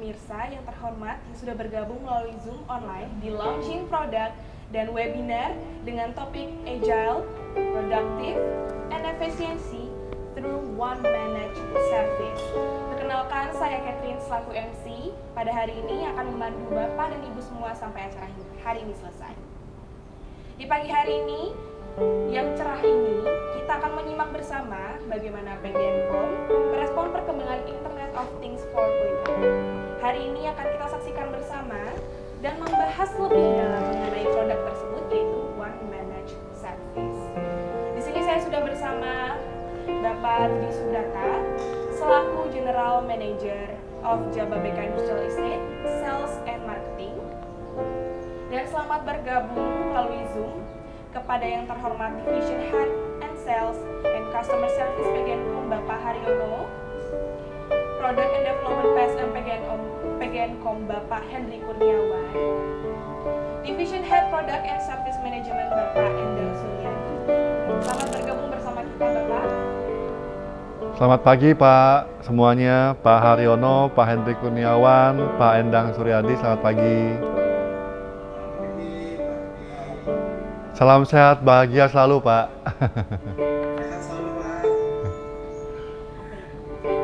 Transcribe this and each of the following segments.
pemirsa yang terhormat yang sudah bergabung melalui Zoom online di launching produk dan webinar dengan topik Agile, Productive, and Efficiency through One Managed Service. Perkenalkan, saya Catherine selaku MC. Pada hari ini akan membantu Bapak dan Ibu semua sampai acara hari ini selesai. Di pagi hari ini, yang cerah ini, kita akan menyimak bersama bagaimana PGNCOM merespon perkembangan Internet of Things 4.0. Hari ini akan kita saksikan bersama dan membahas lebih dalam mengenai produk tersebut, yaitu One Managed Service. Di sini saya sudah bersama Bapak Rudi Subrata selaku General Manager of Jababeka Industrial Estate Sales and Marketing. Dan selamat bergabung melalui Zoom kepada yang terhormat Division Head and Sales and Customer Service PGNCOM Bapak Haryono, Product and Development PSM PGNCOM Bapak Henry Kurniawan, Division Head Product and Service Management Bapak Endang Suryadi. Selamat bergabung bersama kita Bapak. Selamat pagi Pak semuanya, Pak Haryono, Pak Henry Kurniawan, Pak Endang Suryadi, selamat pagi. Salam sehat, bahagia selalu Pak. Sehat selalu Pak.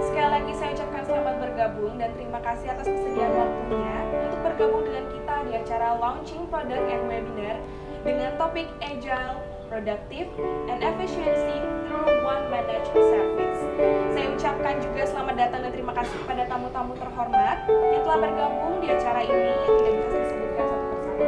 Sekali lagi saya ucapkan selamat bergabung dan terima kasih atas kesediaan waktunya untuk bergabung dengan kita di acara Launching Product and Webinar dengan topik Agile, Productive, and Efficiency through One Managed Service. Saya ucapkan juga selamat datang dan terima kasih kepada tamu-tamu terhormat yang telah bergabung di acara ini yang tidak bisa disebutkan satu persatu.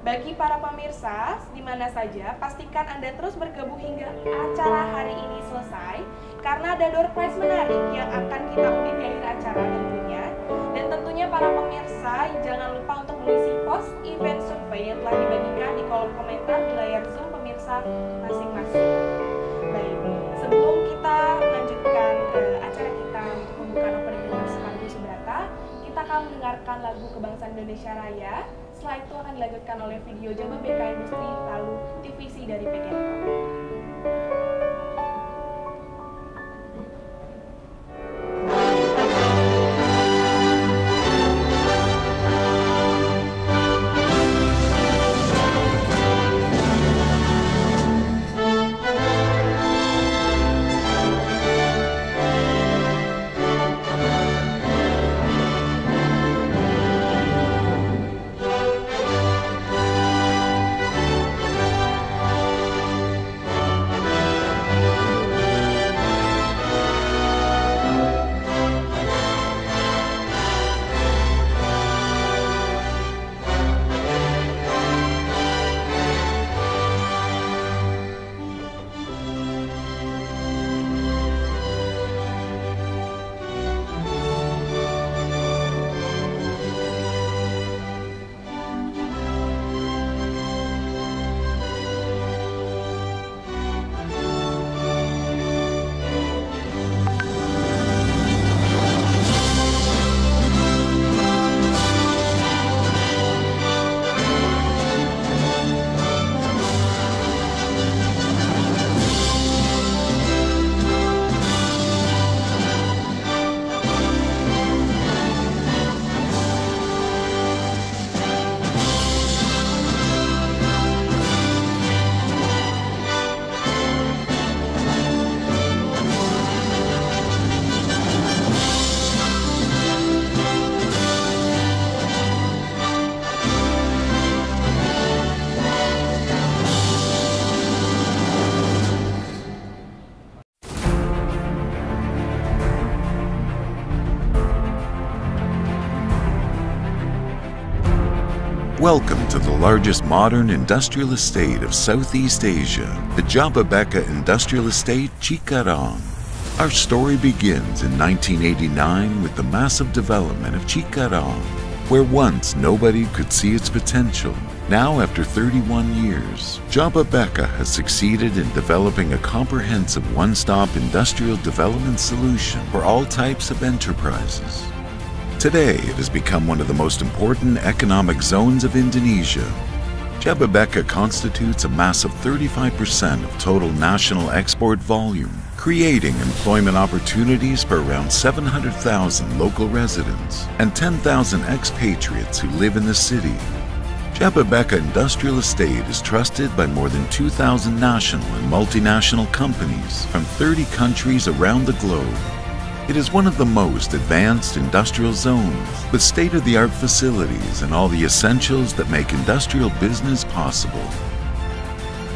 Bagi para pemirsa, di mana saja, pastikan Anda terus bergabung hingga acara hari ini selesai, karena ada door prize menarik yang akan kita undi di akhir acara tentunya. Dan tentunya para pemirsa, jangan lupa untuk mengisi post event survey yang telah dibagikan di kolom komentar di layar Zoom pemirsa masing-masing. Baik, sebelum kita melanjutkan acara kita untuk membuka opening remarks Pak Rudi Subrata, kita akan mendengarkan lagu Kebangsaan Indonesia Raya. Setelah itu akan dilanjutkan oleh video Jababeka Industri lalu TVC dari PGNCOM. Welcome to the largest modern industrial estate of Southeast Asia, the Jababeka Industrial Estate, Cikarang. Our story begins in 1989 with the massive development of Cikarang, where once nobody could see its potential. Now, after 31 years, Jababeka has succeeded in developing a comprehensive one-stop industrial development solution for all types of enterprises. Today, it has become one of the most important economic zones of Indonesia. Jababeka constitutes a massive 35% of total national export volume, creating employment opportunities for around 700,000 local residents and 10,000 expatriates who live in the city. Jababeka Industrial Estate is trusted by more than 2,000 national and multinational companies from 30 countries around the globe. It is one of the most advanced industrial zones with state-of-the-art facilities and all the essentials that make industrial business possible.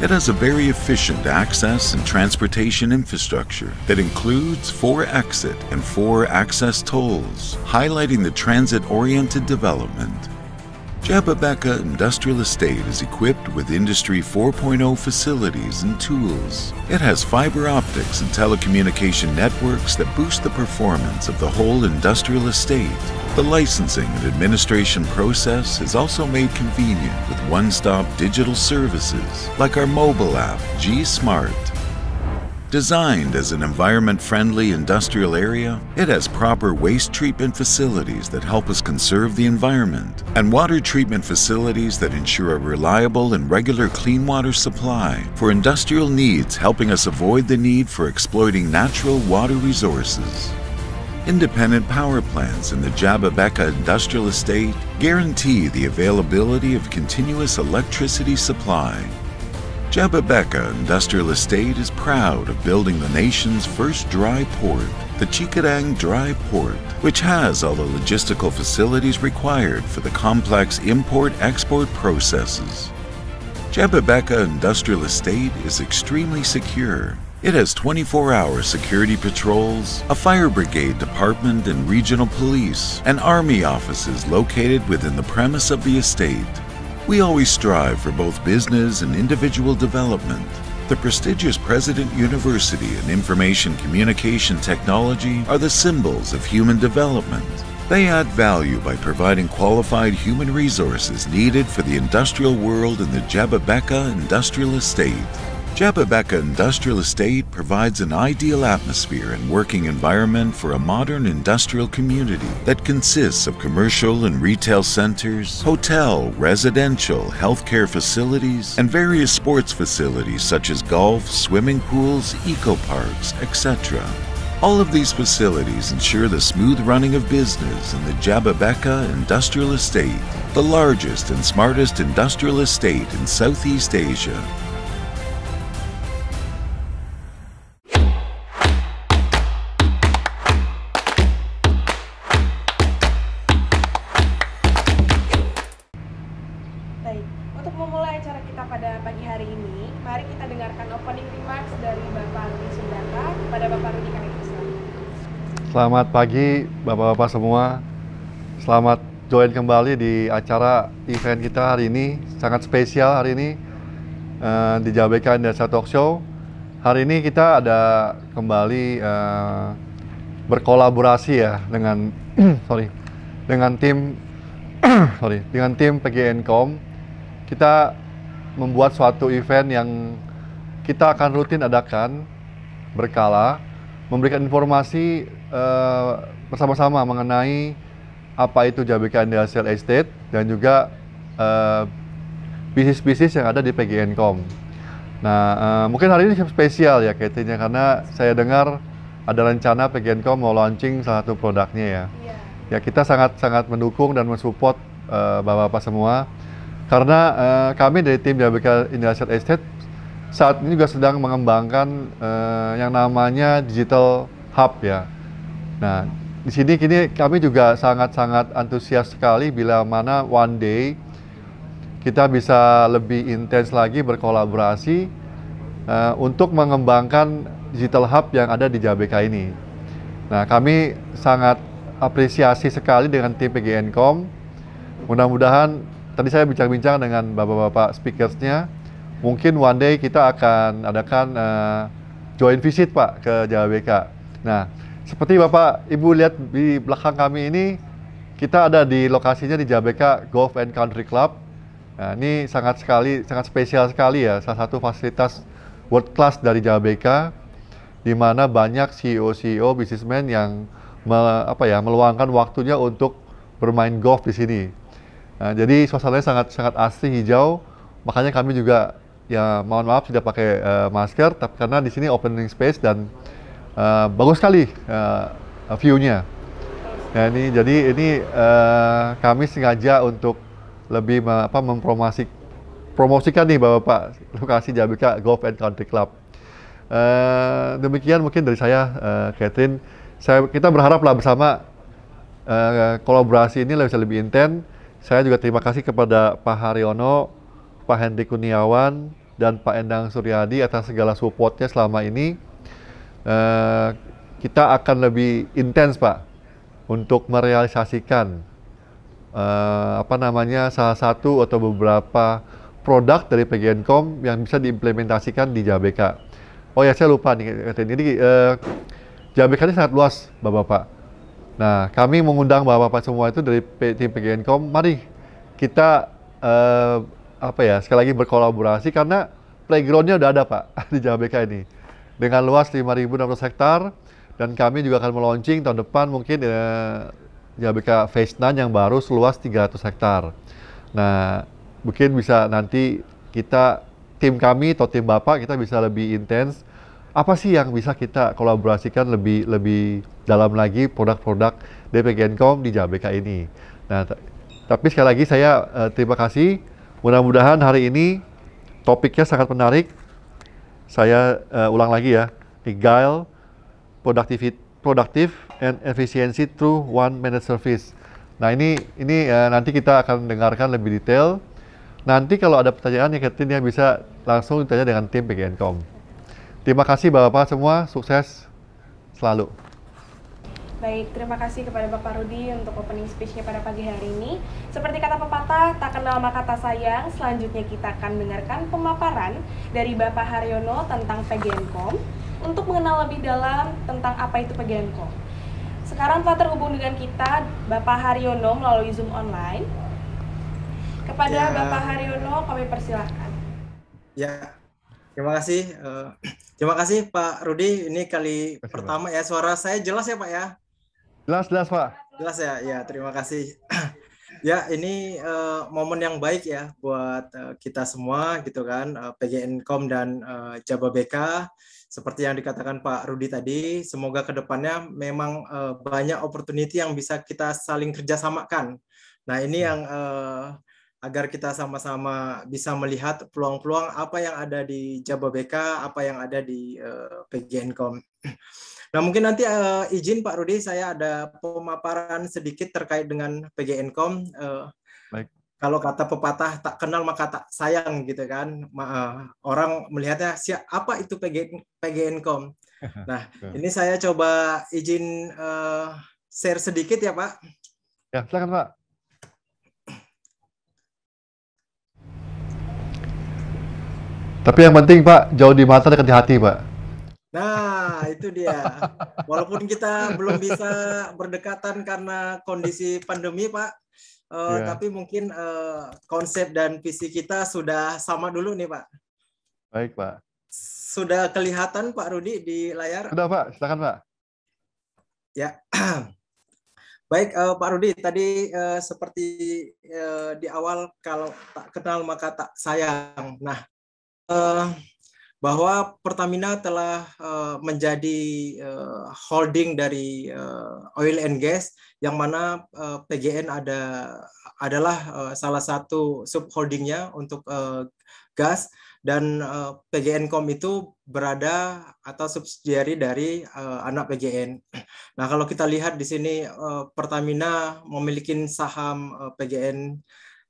It has a very efficient access and transportation infrastructure that includes 4 exit and 4 access tolls, highlighting the transit-oriented development. Jababeka Industrial Estate is equipped with Industry 4.0 facilities and tools. It has fiber optics and telecommunication networks that boost the performance of the whole industrial estate. The licensing and administration process is also made convenient with one-stop digital services like our mobile app, G-Smart. Designed as an environment-friendly industrial area, it has proper waste treatment facilities that help us conserve the environment and water treatment facilities that ensure a reliable and regular clean water supply for industrial needs, helping us avoid the need for exploiting natural water resources. Independent power plants in the Jababeka Industrial Estate guarantee the availability of continuous electricity supply. Jababeka Industrial Estate is proud of building the nation's first dry port, the Cikarang Dry Port, which has all the logistical facilities required for the complex import-export processes. Jababeka Industrial Estate is extremely secure. It has 24-hour security patrols, a fire brigade department and regional police, and army offices located within the premise of the estate. We always strive for both business and individual development. The prestigious President University and Information Communication Technology are the symbols of human development. They add value by providing qualified human resources needed for the industrial world in the Jababeka Industrial Estate. Jababeka Industrial Estate provides an ideal atmosphere and working environment for a modern industrial community that consists of commercial and retail centers, hotel, residential, healthcare facilities, and various sports facilities such as golf, swimming pools, eco-parks, etc. All of these facilities ensure the smooth running of business in the Jababeka Industrial Estate, the largest and smartest industrial estate in Southeast Asia. Baik, untuk memulai acara kita pada pagi hari ini, mari kita dengarkan opening remarks dari Bapak Rudi Sundaka. Kepada Bapak Rudi kami persilakan. Selamat pagi Bapak-Bapak semua. Selamat join kembali di acara event kita hari ini. Sangat spesial hari ini di Jababeka Industrial Talk Show. Hari ini kita ada kembali berkolaborasi ya dengan dengan tim PGNcom. Kita membuat suatu event yang kita akan rutin adakan berkala, memberikan informasi bersama-sama mengenai apa itu Jababeka Industrial Estate dan juga bisnis-bisnis yang ada di PGNcom. Nah, mungkin hari ini spesial ya kayaknya karena saya dengar ada rencana PGNcom mau launching salah satu produknya ya. Ya kita sangat mendukung dan mensupport Bapak-Bapak semua karena kami dari tim Jababeka Industrial Estate saat ini juga sedang mengembangkan yang namanya Digital Hub ya. Nah, di sini kami juga sangat antusias sekali bila mana one day kita bisa lebih intens lagi berkolaborasi untuk mengembangkan Digital Hub yang ada di Jababeka ini. Nah, kami sangat apresiasi sekali dengan tim PGNcom. Mudah-mudahan tadi saya bincang-bincang dengan bapak-bapak speakersnya. Mungkin one day kita akan adakan joint visit Pak ke Jababeka. Nah, seperti Bapak Ibu lihat di belakang kami ini, kita ada di lokasinya di Jababeka Golf and Country Club. Nah, ini sangat spesial sekali ya, salah satu fasilitas world class dari Jababeka, di mana banyak CEO bisnismen yang meluangkan waktunya untuk bermain golf di sini. Nah, jadi suasananya sangat asri hijau, makanya kami juga ya mohon maaf tidak pakai masker, tapi karena di sini opening space dan bagus sekali view-nya. Nah, ini kami sengaja untuk lebih mempromosikan nih Bapak lokasi Jabeka Golf and Country Club. Demikian mungkin dari saya, Catherine. Kita berharaplah bersama kolaborasi ini bisa lebih intens. Saya juga terima kasih kepada Pak Haryono, Pak Hendrik Kurniawan, dan Pak Endang Suryadi atas segala supportnya selama ini. Kita akan lebih intens, Pak, untuk merealisasikan salah satu atau beberapa produk dari PGNcom yang bisa diimplementasikan di Jabeka. Oh ya, saya lupa nih, ini Jabeka ini sangat luas, Bapak-Bapak. Nah, kami mengundang Bapak-Bapak semua itu dari tim PGNcom. Mari kita sekali lagi berkolaborasi karena playground-nya udah ada, Pak, di Jabeka ini. Dengan luas 5.600 hektar, dan kami juga akan meluncing tahun depan mungkin Jabeka Phase 9 yang baru seluas 300 hektar. Nah, mungkin bisa nanti tim kami atau tim Bapak, kita bisa lebih intens. Apa sih yang bisa kita kolaborasikan lebih dalam lagi produk-produk dari PGNcom di Jabeka ini. Nah, tapi sekali lagi saya terima kasih. Mudah-mudahan hari ini topiknya sangat menarik. Saya ulang lagi ya, Agile, Productive and Efficiency through One Managed Service. Nah, ini nanti kita akan dengarkan lebih detail. Nanti kalau ada pertanyaan ya Catherine ya bisa langsung ditanya dengan tim PGNcom. Terima kasih Bapak-Bapak semua, sukses selalu. Baik, terima kasih kepada Bapak Rudi untuk opening speech-nya pada pagi hari ini. Seperti kata pepatah, tak kenal maka tak sayang. Selanjutnya kita akan mendengarkan pemaparan dari Bapak Haryono tentang PGNcom untuk mengenal lebih dalam tentang apa itu PGNcom. Sekarang telah terhubung dengan kita Bapak Haryono melalui Zoom online. Kepada Bapak Haryono kami persilahkan. Ya, terima kasih. Terima kasih Pak Rudi. Ini kali pertama ya, suara saya jelas ya Pak ya? Jelas Pak. Jelas ya, ya terima kasih. Ya, ini momen yang baik ya buat kita semua gitu kan, PGNcom dan Jababeka. Seperti yang dikatakan Pak Rudi tadi, semoga kedepannya memang banyak opportunity yang bisa kita saling kerjasamakan. Nah, ini yang agar kita sama-sama bisa melihat peluang-peluang apa yang ada di Jababeka, apa yang ada di PGNcom. Nah, mungkin nanti izin Pak Rudi, saya ada pemaparan sedikit terkait dengan PGNcom. Baik. Kalau kata pepatah, tak kenal maka tak sayang gitu kan. Orang melihatnya, apa itu PGNcom? Nah, ini saya coba izin share sedikit ya Pak. Ya, silakan Pak. Tapi yang penting Pak, jauh di mata dekat di hati Pak. Nah, itu dia. Walaupun kita belum bisa berdekatan karena kondisi pandemi Pak, tapi mungkin konsep dan visi kita sudah sama dulu nih Pak. Baik Pak. Sudah kelihatan Pak Rudi di layar? Sudah Pak, silakan Pak. Ya. Baik Pak Rudi, tadi seperti di awal, kalau tak kenal maka tak sayang. Nah, bahwa Pertamina telah menjadi holding dari oil and gas, yang mana PGN adalah salah satu subholdingnya untuk gas, dan PGNcom itu berada atau subsidiary dari anak PGN. Nah, kalau kita lihat di sini, Pertamina memiliki saham PGN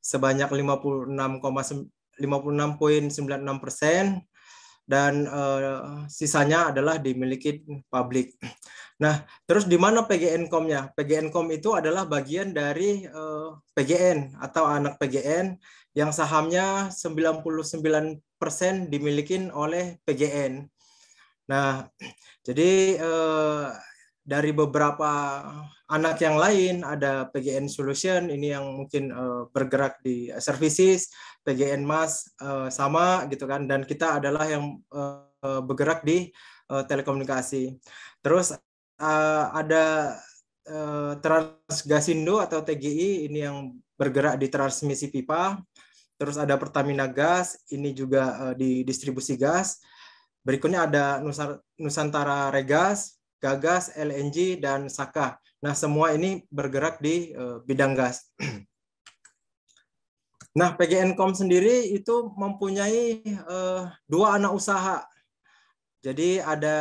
sebanyak 56,96%, dan sisanya adalah dimiliki publik. Nah, terus di mana PGNcom-nya? PGNcom itu adalah bagian dari PGN atau anak PGN yang sahamnya 99% dimiliki oleh PGN. Nah, jadi dari beberapa anak yang lain ada PGN Solution, ini yang mungkin bergerak di services, PGN Mas sama gitu kan, dan kita adalah yang bergerak di telekomunikasi. Terus ada Transgasindo atau TGI, ini yang bergerak di transmisi pipa. Terus ada Pertamina Gas, ini juga di distribusi gas. Berikutnya ada Nusantara Regas, Gagas, LNG, dan Saka. Nah, semua ini bergerak di bidang gas. Nah, PGNcom sendiri itu mempunyai dua anak usaha. Jadi ada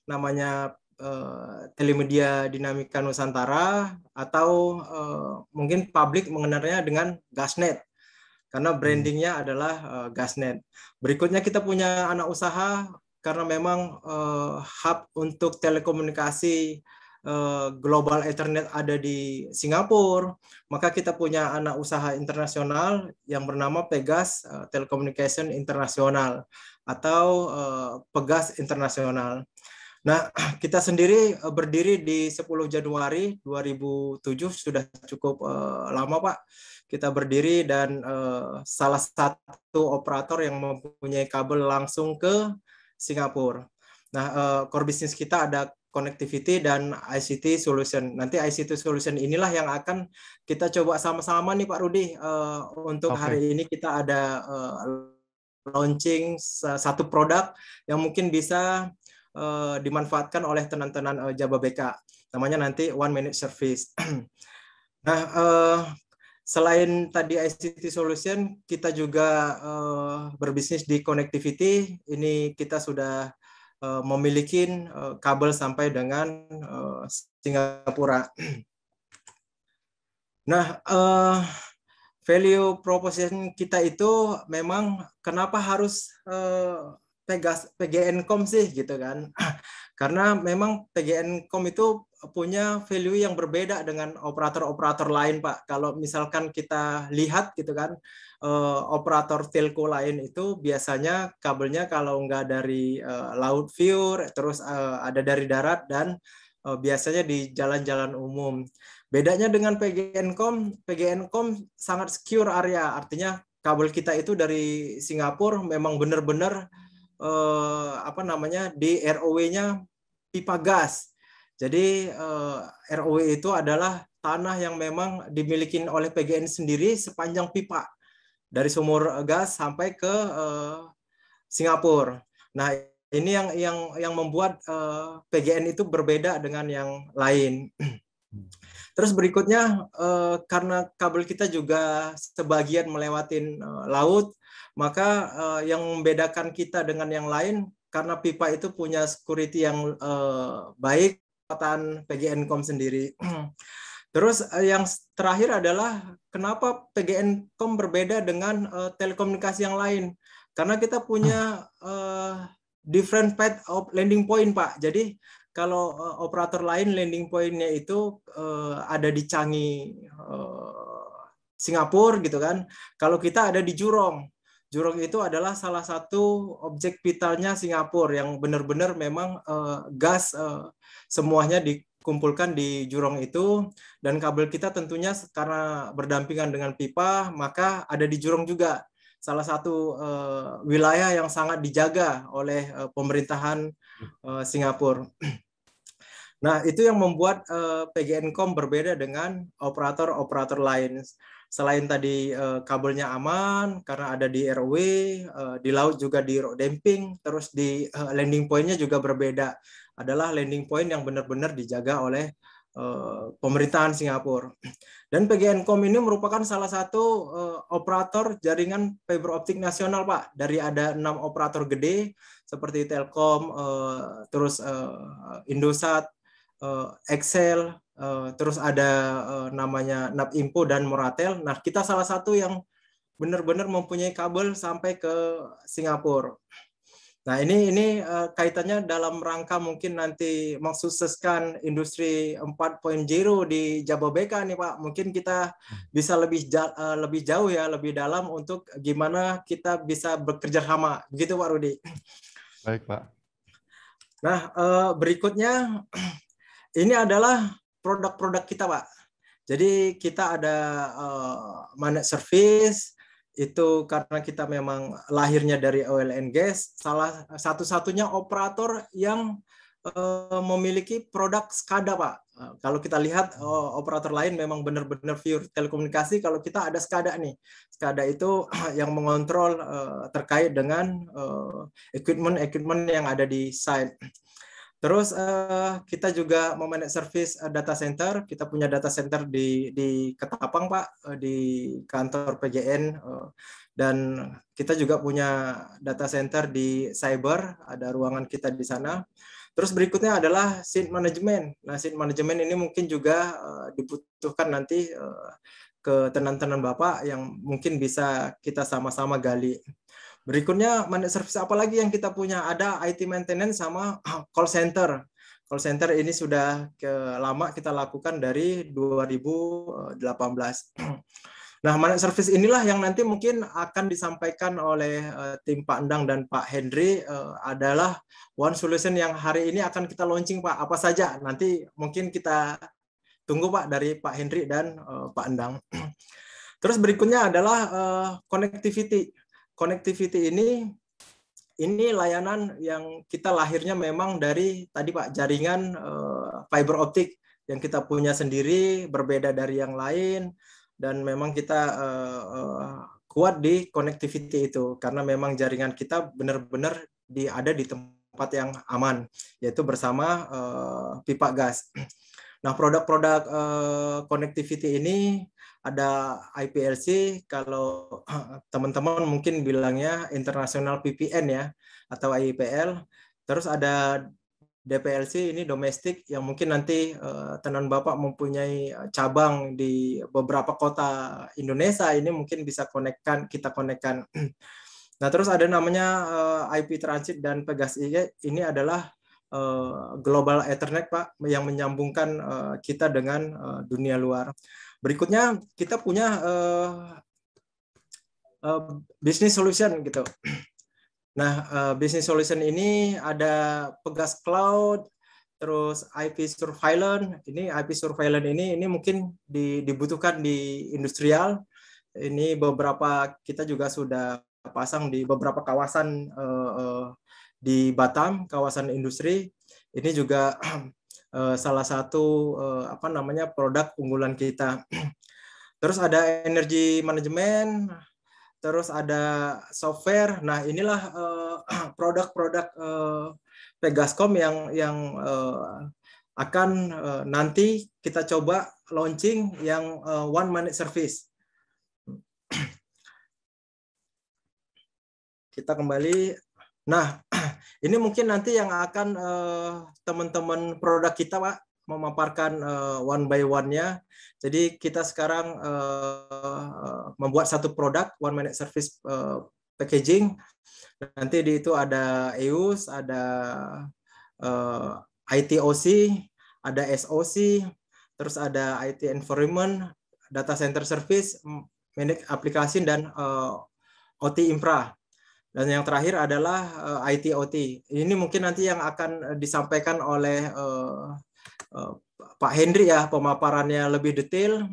namanya Telemedia Dinamika Nusantara atau mungkin publik mengenalnya dengan Gasnet karena brandingnya adalah Gasnet. Berikutnya kita punya anak usaha karena memang hub untuk telekomunikasi Global Ethernet ada di Singapura, maka kita punya anak usaha internasional yang bernama Pegas Telecommunication Internasional atau Pegas Internasional. Nah, kita sendiri berdiri di 10 Januari 2007, sudah cukup lama Pak. Kita berdiri dan salah satu operator yang mempunyai kabel langsung ke Singapura. Nah, core business kita ada connectivity dan ICT solution. Nanti ICT solution inilah yang akan kita coba sama-sama nih Pak Rudi. Untuk hari ini kita ada launching satu produk yang mungkin bisa dimanfaatkan oleh tenan-tenan Jababeka. Namanya nanti One Minute Service. Nah, selain tadi ICT Solution, kita juga berbisnis di connectivity. Ini kita sudah memiliki kabel sampai dengan Singapura. Nah, value proposition kita itu memang kenapa harus PGNcom sih gitu kan? Karena memang PGNcom itu punya value yang berbeda dengan operator-operator lain Pak. Kalau misalkan kita lihat gitu kan, operator telco lain itu biasanya kabelnya kalau nggak dari laut view, terus ada dari darat dan biasanya di jalan-jalan umum. Bedanya dengan PGNcom sangat secure area, artinya kabel kita itu dari Singapura memang benar-benar di ROW-nya pipa gas. Jadi ROW itu adalah tanah yang memang dimiliki oleh PGN sendiri sepanjang pipa dari sumur gas sampai ke Singapura. Nah, ini yang membuat PGN itu berbeda dengan yang lain. Terus berikutnya karena kabel kita juga sebagian melewatin laut, maka yang membedakan kita dengan yang lain karena pipa itu punya security yang baik, kekuatan PGNcom sendiri. Terus yang terakhir adalah kenapa PGNcom berbeda dengan telekomunikasi yang lain? Karena kita punya different path of landing point, Pak. Jadi kalau operator lain landing point-nya itu ada di Changi, Singapura gitu kan. Kalau kita ada di Jurong. Jurong itu adalah salah satu objek vitalnya Singapura yang benar-benar memang gas semuanya dikumpulkan di Jurong itu, dan kabel kita tentunya karena berdampingan dengan pipa maka ada di Jurong juga, salah satu wilayah yang sangat dijaga oleh pemerintahan Singapura. Nah, itu yang membuat PGNcom berbeda dengan operator-operator lain. Selain tadi kabelnya aman karena ada di ROW, di laut juga di rock damping, terus di landing point-nya juga berbeda. Adalah landing point yang benar-benar dijaga oleh pemerintahan Singapura. Dan PGNcom ini merupakan salah satu operator jaringan fiber optik nasional, Pak. Dari ada 6 operator gede seperti Telkom, terus Indosat, Excel, terus ada namanya Napinfo dan Moratel. Nah, kita salah satu yang benar-benar mempunyai kabel sampai ke Singapura. Nah, ini kaitannya dalam rangka mungkin nanti mensukseskan industri 4.0 di Jababeka nih Pak. Mungkin kita bisa lebih jauh ya, lebih dalam untuk gimana kita bisa bekerja sama. Begitu Pak Rudi. Baik Pak. Nah, berikutnya ini adalah produk-produk kita, Pak. Jadi kita ada managed service, itu karena kita memang lahirnya dari oil and gas, salah satu-satunya operator yang memiliki produk SCADA, Pak. Kalau kita lihat operator lain memang benar-benar pure telekomunikasi, kalau kita ada SCADA nih. SCADA itu yang mengontrol terkait dengan equipment yang ada di site. Terus kita juga memanage service data center. Kita punya data center di Ketapang, Pak, di kantor PGN. Dan kita juga punya data center di cyber, ada ruangan kita di sana. Terus berikutnya adalah SIT management. Nah, SIT management ini mungkin juga dibutuhkan nanti ke tenan-tenan Bapak yang mungkin bisa kita sama-sama gali. Berikutnya, managed service apa lagi yang kita punya? Ada IT maintenance sama call center. Call center ini sudah lama kita lakukan dari 2018. Nah, managed service inilah yang nanti mungkin akan disampaikan oleh tim Pak Endang dan Pak Henry adalah one solution yang hari ini akan kita launching, Pak. Apa saja? Nanti mungkin kita tunggu, Pak, dari Pak Henry dan Pak Endang. Terus berikutnya adalah connectivity. Connectivity ini layanan yang kita lahirnya memang dari tadi, Pak, jaringan fiber optik yang kita punya sendiri, berbeda dari yang lain, dan memang kita kuat di connectivity itu karena memang jaringan kita benar-benar ada di tempat yang aman, yaitu bersama pipa gas. Nah, produk-produk connectivity ini ada IPLC, kalau teman-teman mungkin bilangnya international VPN ya, atau IPL. Terus ada DPLC, ini domestik, yang mungkin nanti tenan Bapak mempunyai cabang di beberapa kota Indonesia, ini mungkin bisa kita konekkan. Nah, terus ada namanya IP Transit dan Pegas ini adalah Global Ethernet, Pak, yang menyambungkan kita dengan dunia luar. Berikutnya kita punya business solution gitu. Nah, business solution ini ada Pegas Cloud, terus IP Surveillance. Ini IP Surveillance ini mungkin dibutuhkan di industrial. Ini beberapa kita juga sudah pasang di beberapa kawasan di Batam, kawasan industri. Ini juga salah satu produk unggulan kita. Terus ada energy management, terus ada software. Nah, inilah produk-produk Pegascom yang akan nanti kita coba launching yang one managed service. Kita kembali. Nah, ini mungkin nanti yang akan teman-teman produk kita, Pak, memaparkan one by one-nya. Jadi kita sekarang membuat satu produk one minute service packaging. Nanti di itu ada EUS, ada ITOC, ada SOC, terus ada IT environment, data center service, manage aplikasi, dan OT infra. Dan yang terakhir adalah IT/OT. Ini mungkin nanti yang akan disampaikan oleh Pak Henry ya, pemaparannya lebih detail.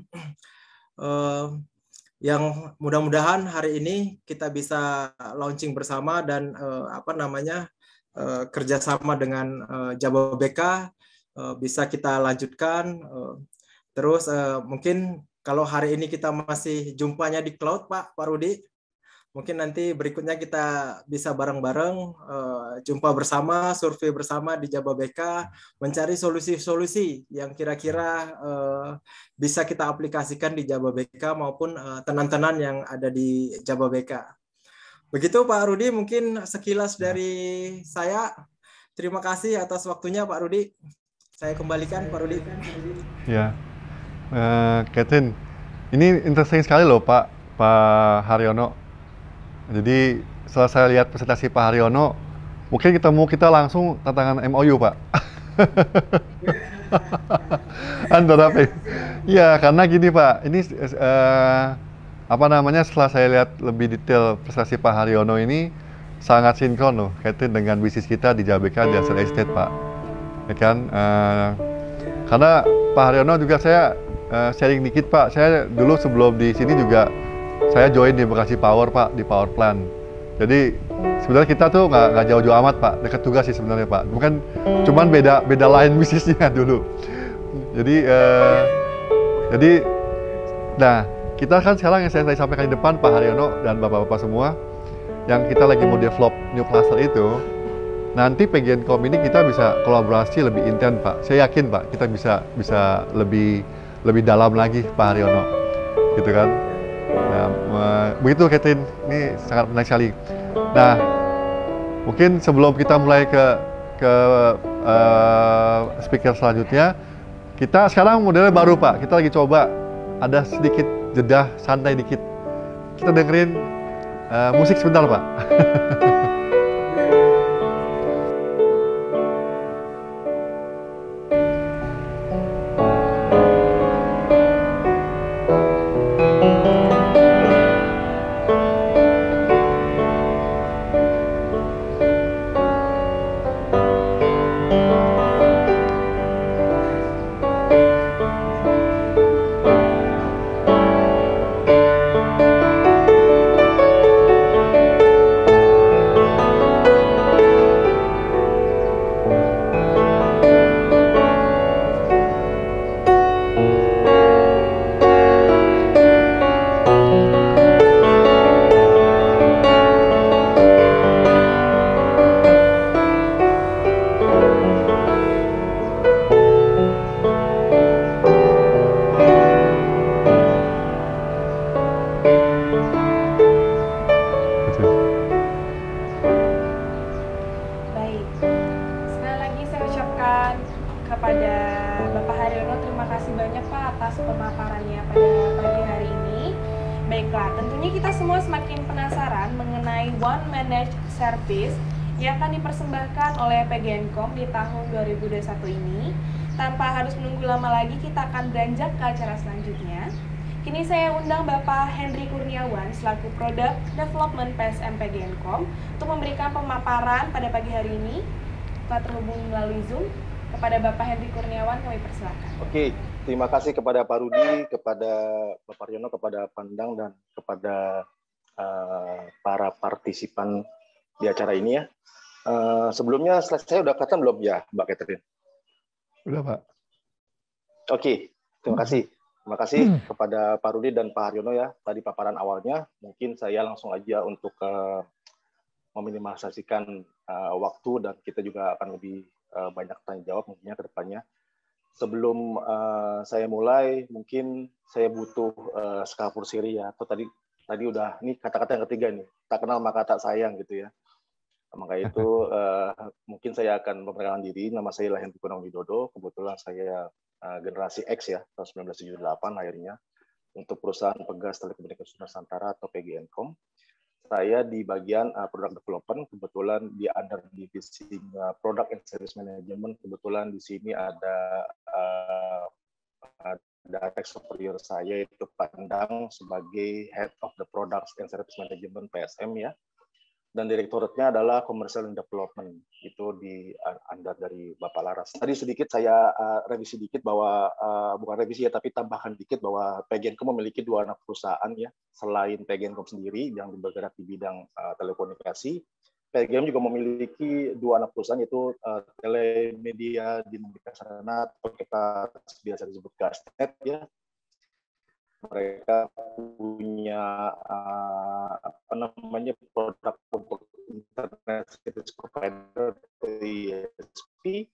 Yang mudah-mudahan hari ini kita bisa launching bersama dan kerjasama dengan Jababeka bisa kita lanjutkan. Terus mungkin kalau hari ini kita masih jumpanya di cloud, Pak Rudi. Mungkin nanti berikutnya kita bisa bareng-bareng jumpa bersama, survei bersama di Jababeka, mencari solusi-solusi yang kira-kira bisa kita aplikasikan di Jababeka maupun tenan-tenan yang ada di Jababeka. Begitu Pak Rudi, mungkin sekilas dari saya. Terima kasih atas waktunya Pak Rudi. Saya kembalikan Pak Rudi. Ya, Catherine, ini interesting sekali loh Pak Haryono. Jadi setelah saya lihat presentasi Pak Haryono, mungkin kita langsung tantangan MOU, Pak. Antara apa? Ya, karena gini Pak, ini setelah saya lihat lebih detail presentasi Pak Haryono ini sangat sinkron loh, kaitan dengan bisnis kita di Jababeka Industrial Estate, Pak. Ya kan? Karena Pak Haryono juga saya sharing dikit, Pak. Saya dulu sebelum di sini juga saya join di Bekasi Power, Pak, di power plant. Jadi sebenarnya kita tuh nggak jauh-jauh amat, Pak, dekat juga sih sebenarnya, Pak. Bukan, cuman beda lain bisnisnya dulu. Jadi, nah kita kan sekarang yang saya sampaikan di depan Pak Haryono dan bapak-bapak semua, yang kita lagi mau develop new cluster itu nanti PGNcom ini kita bisa kolaborasi lebih intens Pak. Saya yakin Pak, kita bisa lebih dalam lagi Pak Haryono, gitu kan. Nah, begitu Catherine, ini sangat menarik sekali. Nah, mungkin sebelum kita mulai ke speaker selanjutnya, kita sekarang modelnya baru Pak. Kita lagi coba ada sedikit jeda santai dikit. Kita dengerin musik sebentar Pak. Baik, sekali lagi saya ucapkan kepada Bapak Haryono terima kasih banyak Pak atas pemaparannya pada pagi hari ini. Baiklah, tentunya kita semua semakin penasaran mengenai One Managed Service yang akan dipersembahkan oleh PGNcom di tahun 2021 ini. Tanpa harus menunggu lama lagi, kita akan beranjak ke acara selanjutnya. Kini saya undang Bapak Henry Kurniawan selaku Product Development PSM PGNcom untuk memberikan pemaparan pada pagi hari ini. Kita terhubung melalui Zoom. Kepada Bapak Henry Kurniawan kami persilakan. Oke, terima kasih kepada Pak Rudi, kepada Bapak Haryono, kepada Pandang, dan kepada para partisipan di acara ini ya. Sebelumnya slide saya udah kelihatan belum ya, Mbak Catherine? Udah Pak. Oke, terima kasih. Terima kasih kepada Pak Rudi dan Pak Haryono ya. Tadi paparan awalnya, mungkin saya langsung aja untuk meminimalisasikan waktu dan kita juga akan lebih banyak tanya jawab mungkinnya ke depannya. Sebelum saya mulai, mungkin saya butuh skapur siri ya. Atau tadi udah, ini kata-kata yang ketiga nih, tak kenal maka tak sayang gitu ya. Maka itu mungkin saya akan memperkenalkan diri. Nama saya Henry Kurniawan Widodo. Kebetulan saya generasi X ya, tahun 1978 lahirnya, untuk perusahaan Pegas Telekomunikasi Nusantara atau PGNcom. Saya di bagian product development, kebetulan di under divisi product and service management. Kebetulan di sini ada direct superior saya itu Pandang sebagai head of the products and service management PSM ya. Dan direktoratnya adalah Commercial and Development, itu di under dari Bapak Laras. Tadi sedikit saya revisi dikit bahwa, bukan revisi ya, tapi tambahkan dikit bahwa PGNcom memiliki 2 anak perusahaan ya, selain PGNcom sendiri yang bergerak di bidang telekomunikasi, PGM juga memiliki 2 anak perusahaan yaitu Telemedia Dinamika Sarana atau kita biasa disebut Gasnet ya. Mereka punya produk untuk internet service provider ISP,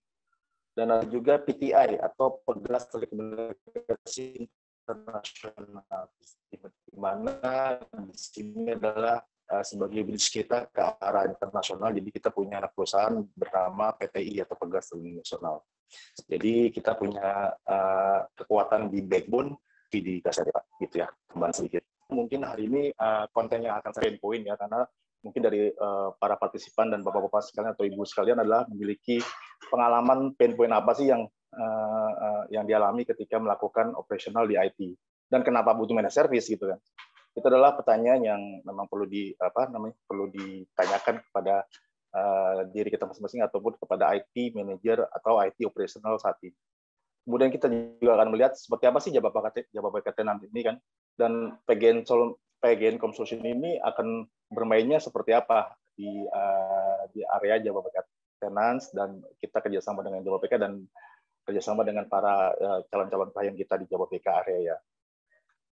dan ada juga PTI atau Pegas Telekomunikasi Internasional, di mana di sini adalah sebagai bridge kita ke arah internasional. Jadi kita punya anak perusahaan bernama PTI atau Pegas Telekomunikasi Internasional. Jadi kita punya kekuatan di backbone di kasar Pak, gitu ya, tambahan sedikit. Mungkin hari ini konten yang akan saya poin ya, karena mungkin dari para partisipan dan bapak-bapak sekalian atau ibu sekalian adalah memiliki pengalaman pain point apa sih yang dialami ketika melakukan operasional di IT, dan kenapa butuh managed service gitu kan. Itu adalah pertanyaan yang memang perlu ditanyakan kepada diri kita masing-masing ataupun kepada IT manager atau IT operational saat ini. Kemudian kita juga akan melihat seperti apa sih Jababeka nanti ini kan, dan PGNcom Solution ini akan bermainnya seperti apa di area Jababeka Tenants, dan kita kerjasama dengan Jababeka dan kerjasama dengan para calon-calon klien kita di Jababeka area ya.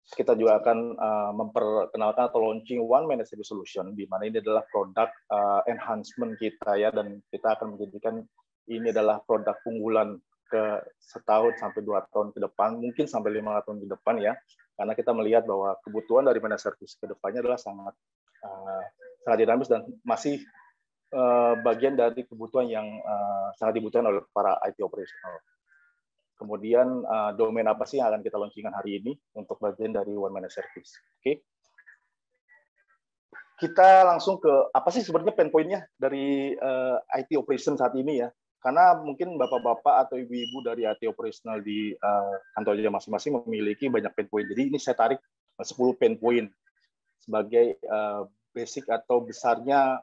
Kita juga akan memperkenalkan atau launching One Managed Service Solution, di mana ini adalah produk enhancement kita ya, dan kita akan menjadikan ini adalah produk unggulan ke setahun sampai 2 tahun ke depan, mungkin sampai 5 tahun ke depan ya, karena kita melihat bahwa kebutuhan dari managed service ke depannya adalah sangat dinamis dan masih bagian dari kebutuhan yang sangat dibutuhkan oleh para IT operational. Kemudian domain apa sih yang akan kita launchingkan hari ini untuk bagian dari One Managed Service? Oke. Kita langsung ke apa sih sebenarnya pain point-nya dari IT operation saat ini ya? Karena mungkin bapak-bapak atau ibu-ibu dari IT operational di kantornya masing-masing memiliki banyak pain point. Jadi ini saya tarik 10 pain point sebagai basic atau besarnya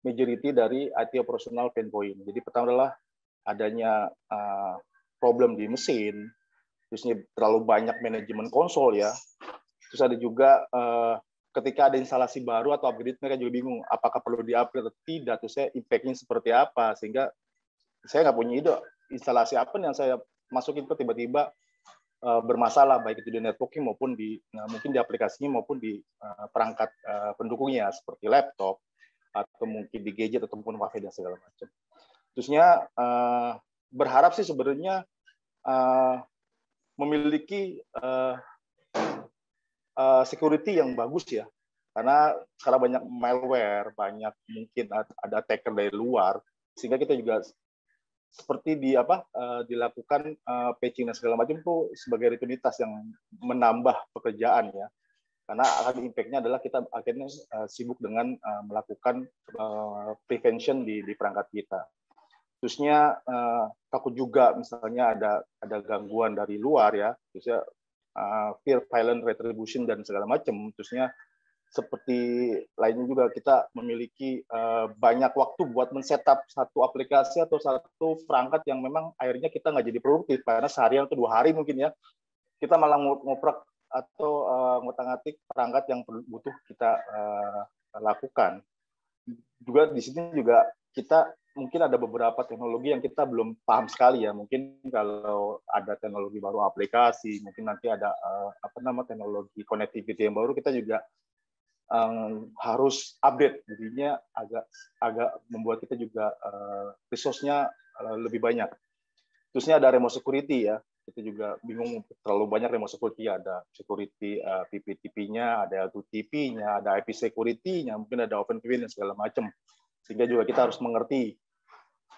majority dari IT operational pain point. Jadi pertama adalah adanya problem di mesin, terusnya terlalu banyak manajemen konsol ya. Terus ada juga ketika ada instalasi baru atau upgrade, mereka juga bingung apakah perlu di-upgrade atau tidak, terus saya impact-nya seperti apa, sehingga saya nggak punya ide instalasi apa yang saya masukin ke tiba-tiba bermasalah, baik itu di networking maupun mungkin di aplikasinya maupun di perangkat pendukungnya seperti laptop atau mungkin di gadget ataupun wifi dan segala macam. Terusnya berharap sih sebenarnya memiliki security yang bagus ya, karena sekarang banyak malware, banyak mungkin ada attacker dari luar, sehingga kita juga seperti dilakukan patching dan segala macam itu sebagai rutinitas yang menambah pekerjaan ya, karena akan impact-nya adalah kita akhirnya sibuk dengan melakukan prevention di perangkat kita. Terusnya takut juga misalnya ada gangguan dari luar ya, terusnya fear violent retribution dan segala macam. Terusnya seperti lainnya juga kita memiliki banyak waktu buat men-setup satu aplikasi atau satu perangkat yang memang akhirnya kita nggak jadi produktif karena sehari atau 2 hari mungkin ya kita malah ngoprek atau ngotak-ngatik perangkat yang butuh kita lakukan. Juga di sini juga kita mungkin ada beberapa teknologi yang kita belum paham sekali ya. Mungkin kalau ada teknologi baru aplikasi, mungkin nanti ada teknologi connectivity yang baru, kita juga harus update. Jadinya agak membuat kita juga resource-nya lebih banyak. Terusnya ada remote security ya. Kita juga bingung terlalu banyak remote security, ada security PPTP-nya, ada L2TP-nya, ada IP security-nya, mungkin ada OpenVPN dan segala macam. Sehingga juga kita harus mengerti.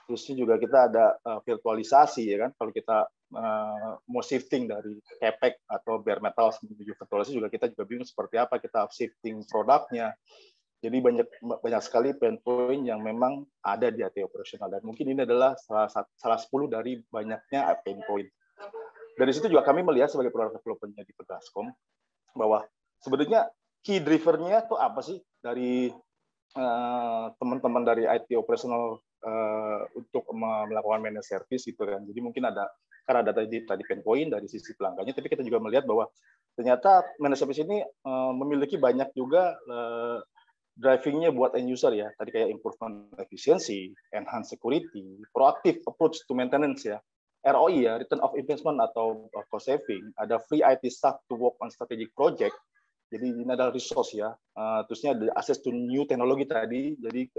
Terusnya juga kita ada virtualisasi ya kan. Kalau kita mau shifting dari CAPEX atau bare metal menuju virtualisasi juga kita juga bingung seperti apa kita shifting produknya. Jadi banyak sekali pain point yang memang ada di IT operational, dan mungkin ini adalah salah 10 dari banyaknya pain point. Dari situ juga kami melihat sebagai product developer-nya di Pegaskom bahwa sebenarnya key driver-nya itu apa sih dari teman-teman dari IT operational untuk melakukan managed service gitu kan. Jadi mungkin karena ada tadi pain point dari sisi pelanggannya, tapi kita juga melihat bahwa ternyata managed service ini memiliki banyak juga driving-nya buat end user ya. Tadi kayak improvement efficiency, enhance security, proactive approach to maintenance ya. ROI ya, return of investment atau cost saving, ada free IT staff to work on strategic project. Jadi ini adalah resource ya. Terusnya ada access to new teknologi tadi. Jadi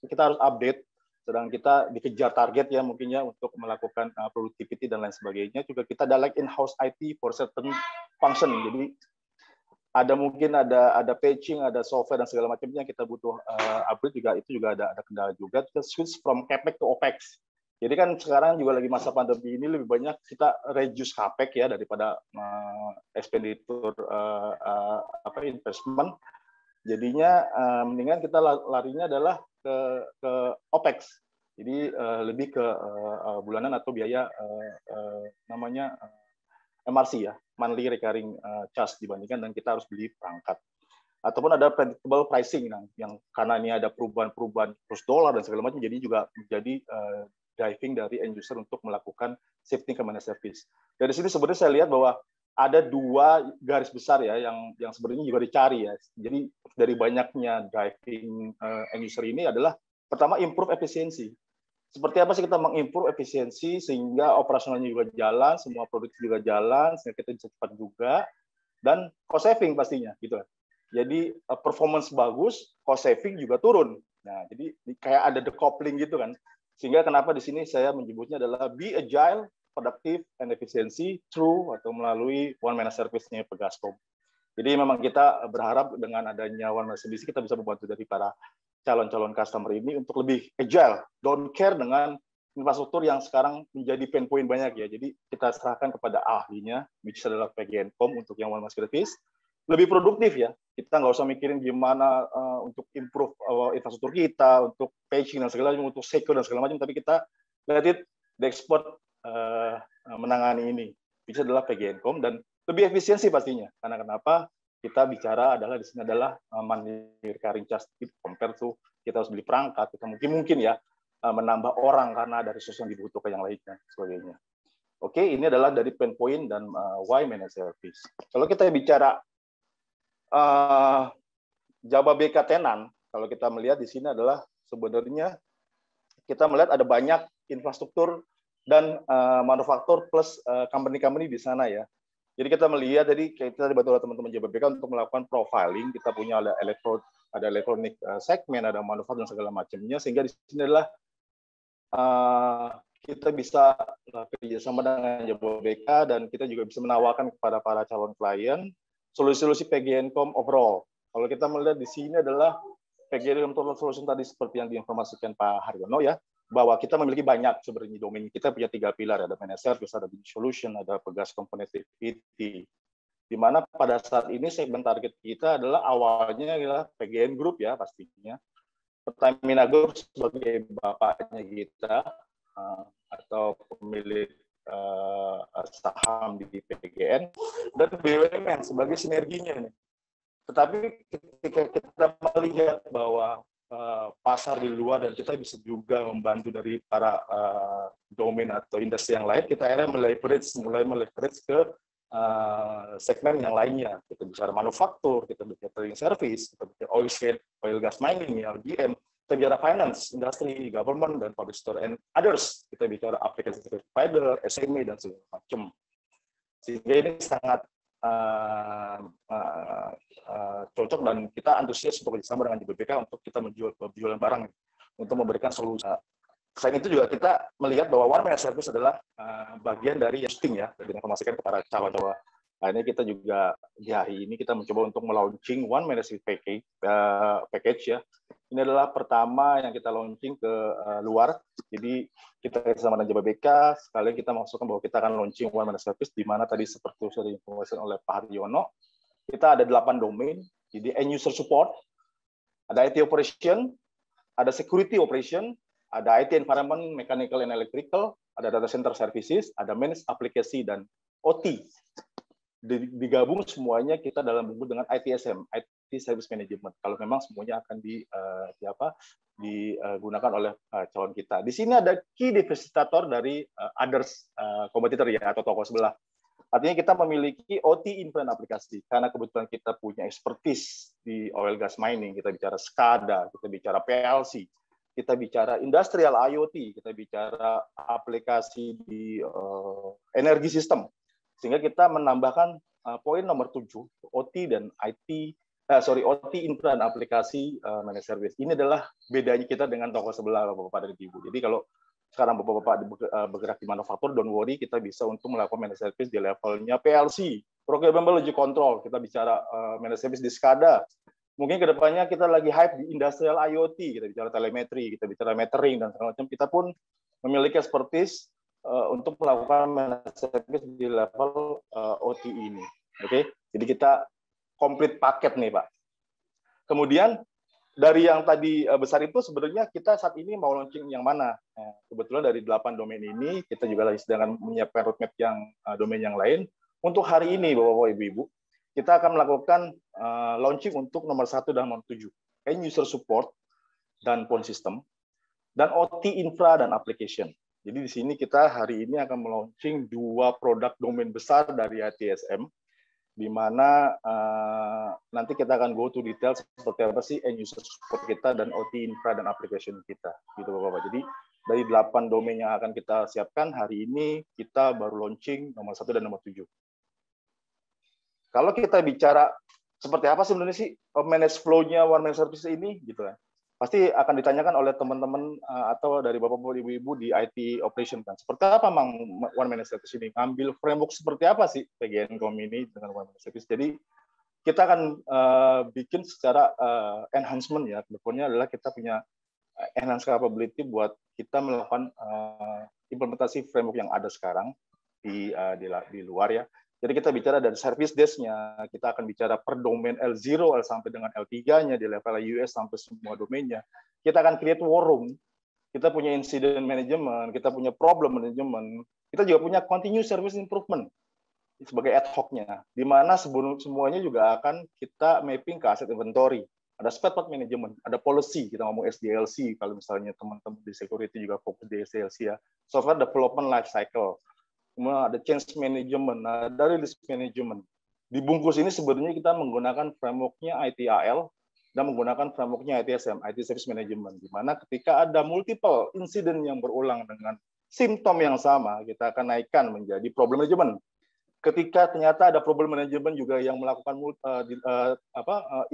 kita harus update. Sedang kita dikejar target ya mungkin ya untuk melakukan productivity dan lain sebagainya. Juga kita ada like in-house IT for certain function. Jadi mungkin ada patching, ada software dan segala macamnya kita butuh upgrade juga, itu juga ada kendala juga. Kita switch from CAPEX to OPEX. Jadi kan sekarang juga lagi masa pandemi ini lebih banyak kita reduce CAPEX ya daripada expenditure investment. Jadinya mendingan kita larinya adalah ke OPEX. Jadi lebih ke bulanan atau biaya MRC ya, monthly recurring charge, dibandingkan dan kita harus beli perangkat. Ataupun ada predictable pricing yang karena ini ada perubahan kurs dolar dan segala macam, jadi juga menjadi driving dari end user untuk melakukan shifting ke managed service. Dari sini sebenarnya saya lihat bahwa ada 2 garis besar ya yang sebenarnya juga dicari ya. Jadi dari banyaknya driving end user ini adalah pertama improve efisiensi. seperti apa sih kita mengimprove efisiensi sehingga operasionalnya juga jalan, semua produk juga jalan, sehingga kita bisa cepat juga, dan cost saving pastinya gitu. Jadi performance bagus, cost saving juga turun. Nah, jadi kayak ada decoupling gitu kan. Sehingga kenapa di sini saya menyebutnya adalah be agile, productive, and efficiency through atau melalui one man service-nya Pegascom. Jadi memang kita berharap dengan adanya one man service kita bisa membantu dari para calon-calon customer ini untuk lebih agile, don't care dengan infrastruktur yang sekarang menjadi pain point banyak ya. Jadi kita serahkan kepada ahlinya, which adalah PGNcom untuk yang one man service, lebih produktif ya. Kita nggak usah mikirin gimana untuk improve infrastruktur kita, untuk patching dan segala macam, untuk secure dan segala macam, tapi kita let it the expert menangani ini, which adalah PGNcom, dan lebih efisiensi pastinya. Karena kenapa? Kita bicara adalah di sini adalah monthly recurring charge compare to kita harus beli perangkat, kita mungkin ya menambah orang karena ada resource yang dibutuhkan yang lainnya sebagainya. Oke, ini adalah dari pain point dan why managed service. Kalau kita bicara Jaba BK Tenan, kalau kita melihat di sini adalah sebenarnya kita melihat ada banyak infrastruktur dan manufaktur plus company-company di sana ya. Jadi kita melihat, jadi kita dibantu oleh teman-teman JBBK untuk melakukan profiling. Kita punya ada elektronik segmen, ada manufaktur dan segala macamnya, sehingga di sini adalah kita bisa kerjasama dengan JBBK dan kita juga bisa menawarkan kepada para calon klien solusi-solusi PGNcom overall. Kalau kita melihat di sini adalah PGNcom Total Solution tadi seperti yang diinformasikan Pak Haryono ya, bahwa kita memiliki banyak sebenarnya domain. Kita punya 3 pilar, ada managed service, ada business solution, ada Pegascom connectivity. Di mana pada saat ini segmen target kita adalah awalnya adalah PGN Group ya pastinya. Pertamina Group sebagai bapaknya kita atau pemilik saham di PGN, dan BUMN sebagai sinerginya. Tetapi ketika kita melihat bahwa pasar di luar dan kita bisa juga membantu dari para domain atau industri yang lain, kita akhirnya mulai meleverage ke segmen yang lainnya. Kita bicara manufaktur, kita bicara trading service, kita bicara oil gas mining, LGM, kita bicara finance, industri, government, dan public sector, and others. Kita bicara application provider, SME, dan segala macam. Sehingga ini sangat cocok dan kita antusias untuk bersama dengan JBBK untuk kita menjual barang untuk memberikan solusi. Selain itu juga kita melihat bahwa one man service adalah bagian dari hosting ya, dan informasikan kepada calon-calon. Nah, ini kita juga di hari ini kita mencoba untuk melaunching one man service package ya. Ini adalah pertama yang kita launching ke luar. Jadi kita bersama dengan JBBK, sekalian kita maksudkan bahwa kita akan launching one man service, di mana tadi seperti sudah diinformasikan oleh Pak Haryono, kita ada 8 domain. Jadi end user support, ada IT operation, ada security operation, ada IT environment, mechanical and electrical, ada data center services, ada managed aplikasi dan OT. Digabung semuanya kita dalam bentuk dengan ITSM, IT Service Management. Kalau memang semuanya akan digunakan oleh calon kita. Di sini ada key differentiator dari others competitor ya, atau toko sebelah. Artinya kita memiliki OT infra aplikasi karena kebetulan kita punya expertise di oil gas mining. Kita bicara SCADA, kita bicara PLC, kita bicara industrial IoT, kita bicara aplikasi di energi sistem. Sehingga kita menambahkan poin nomor 7, OT dan OT infra dan aplikasi managed service. Ini adalah bedanya kita dengan toko sebelah Bapak-Bapak dan Ibu. Jadi kalau sekarang Bapak-Bapak bergerak di manufaktur, don't worry, kita bisa untuk melakukan managed service di levelnya PLC, Programmable Logic Control. Kita bicara managed service di SCADA. Mungkin kedepannya kita lagi hype di industrial IoT, kita bicara telemetri, kita bicara metering dan segala macam. Kita pun memiliki expertise untuk melakukan managed service di level OT ini. Oke, jadi kita komplit paket nih Pak. Kemudian dari yang tadi besar itu sebenarnya kita saat ini mau launching yang mana? Kebetulan dari 8 domain ini kita juga lagi sedang menyiapkan roadmap yang domain yang lain. Untuk hari ini Bapak-Bapak Ibu-Ibu, kita akan melakukan launching untuk nomor 1 dan nomor 7, end user support dan phone system, dan OT infra dan application. Jadi di sini kita hari ini akan melaunching 2 produk domain besar dari ITSM, di mana nanti kita akan go to detail seperti apa sih end user support kita dan OT infra dan application kita, gitu Bapak-Bapak. Jadi dari 8 domain yang akan kita siapkan, hari ini kita baru launching nomor 1 dan nomor 7. Kalau kita bicara seperti apa sebenarnya sih manage flow-nya one man service ini, gitu kan? Pasti akan ditanyakan oleh teman-teman atau dari bapak-bapak, ibu-ibu di IT operation kan. Seperti apa Mang one man service ini? Ngambil framework seperti apa sih PGNcom ini dengan one man service? Jadi kita akan bikin secara enhancement ya. Kedepannya adalah kita punya enhance capability buat kita melakukan implementasi framework yang ada sekarang di luar ya. Jadi kita bicara dari service desk-nya, kita akan bicara per domain L0 sampai dengan L3-nya, di level US sampai semua domainnya. Kita akan create war room, kita punya incident management, kita punya problem management, kita juga punya continuous service improvement sebagai ad hoc-nya, di mana semuanya juga akan kita mapping ke asset inventory. Ada spare part management, ada policy, kita ngomong SDLC, kalau misalnya teman-teman di security juga fokus di SDLC ya, software development life cycle. Kemudian ada change management, ada release management. Di bungkus ini sebenarnya kita menggunakan framework-nya ITAL dan menggunakan framework-nya ITSM, IT Service Management, di mana ketika ada multiple incident yang berulang dengan simptom yang sama, kita akan naikkan menjadi problem management. Ketika ternyata ada problem management juga yang melakukan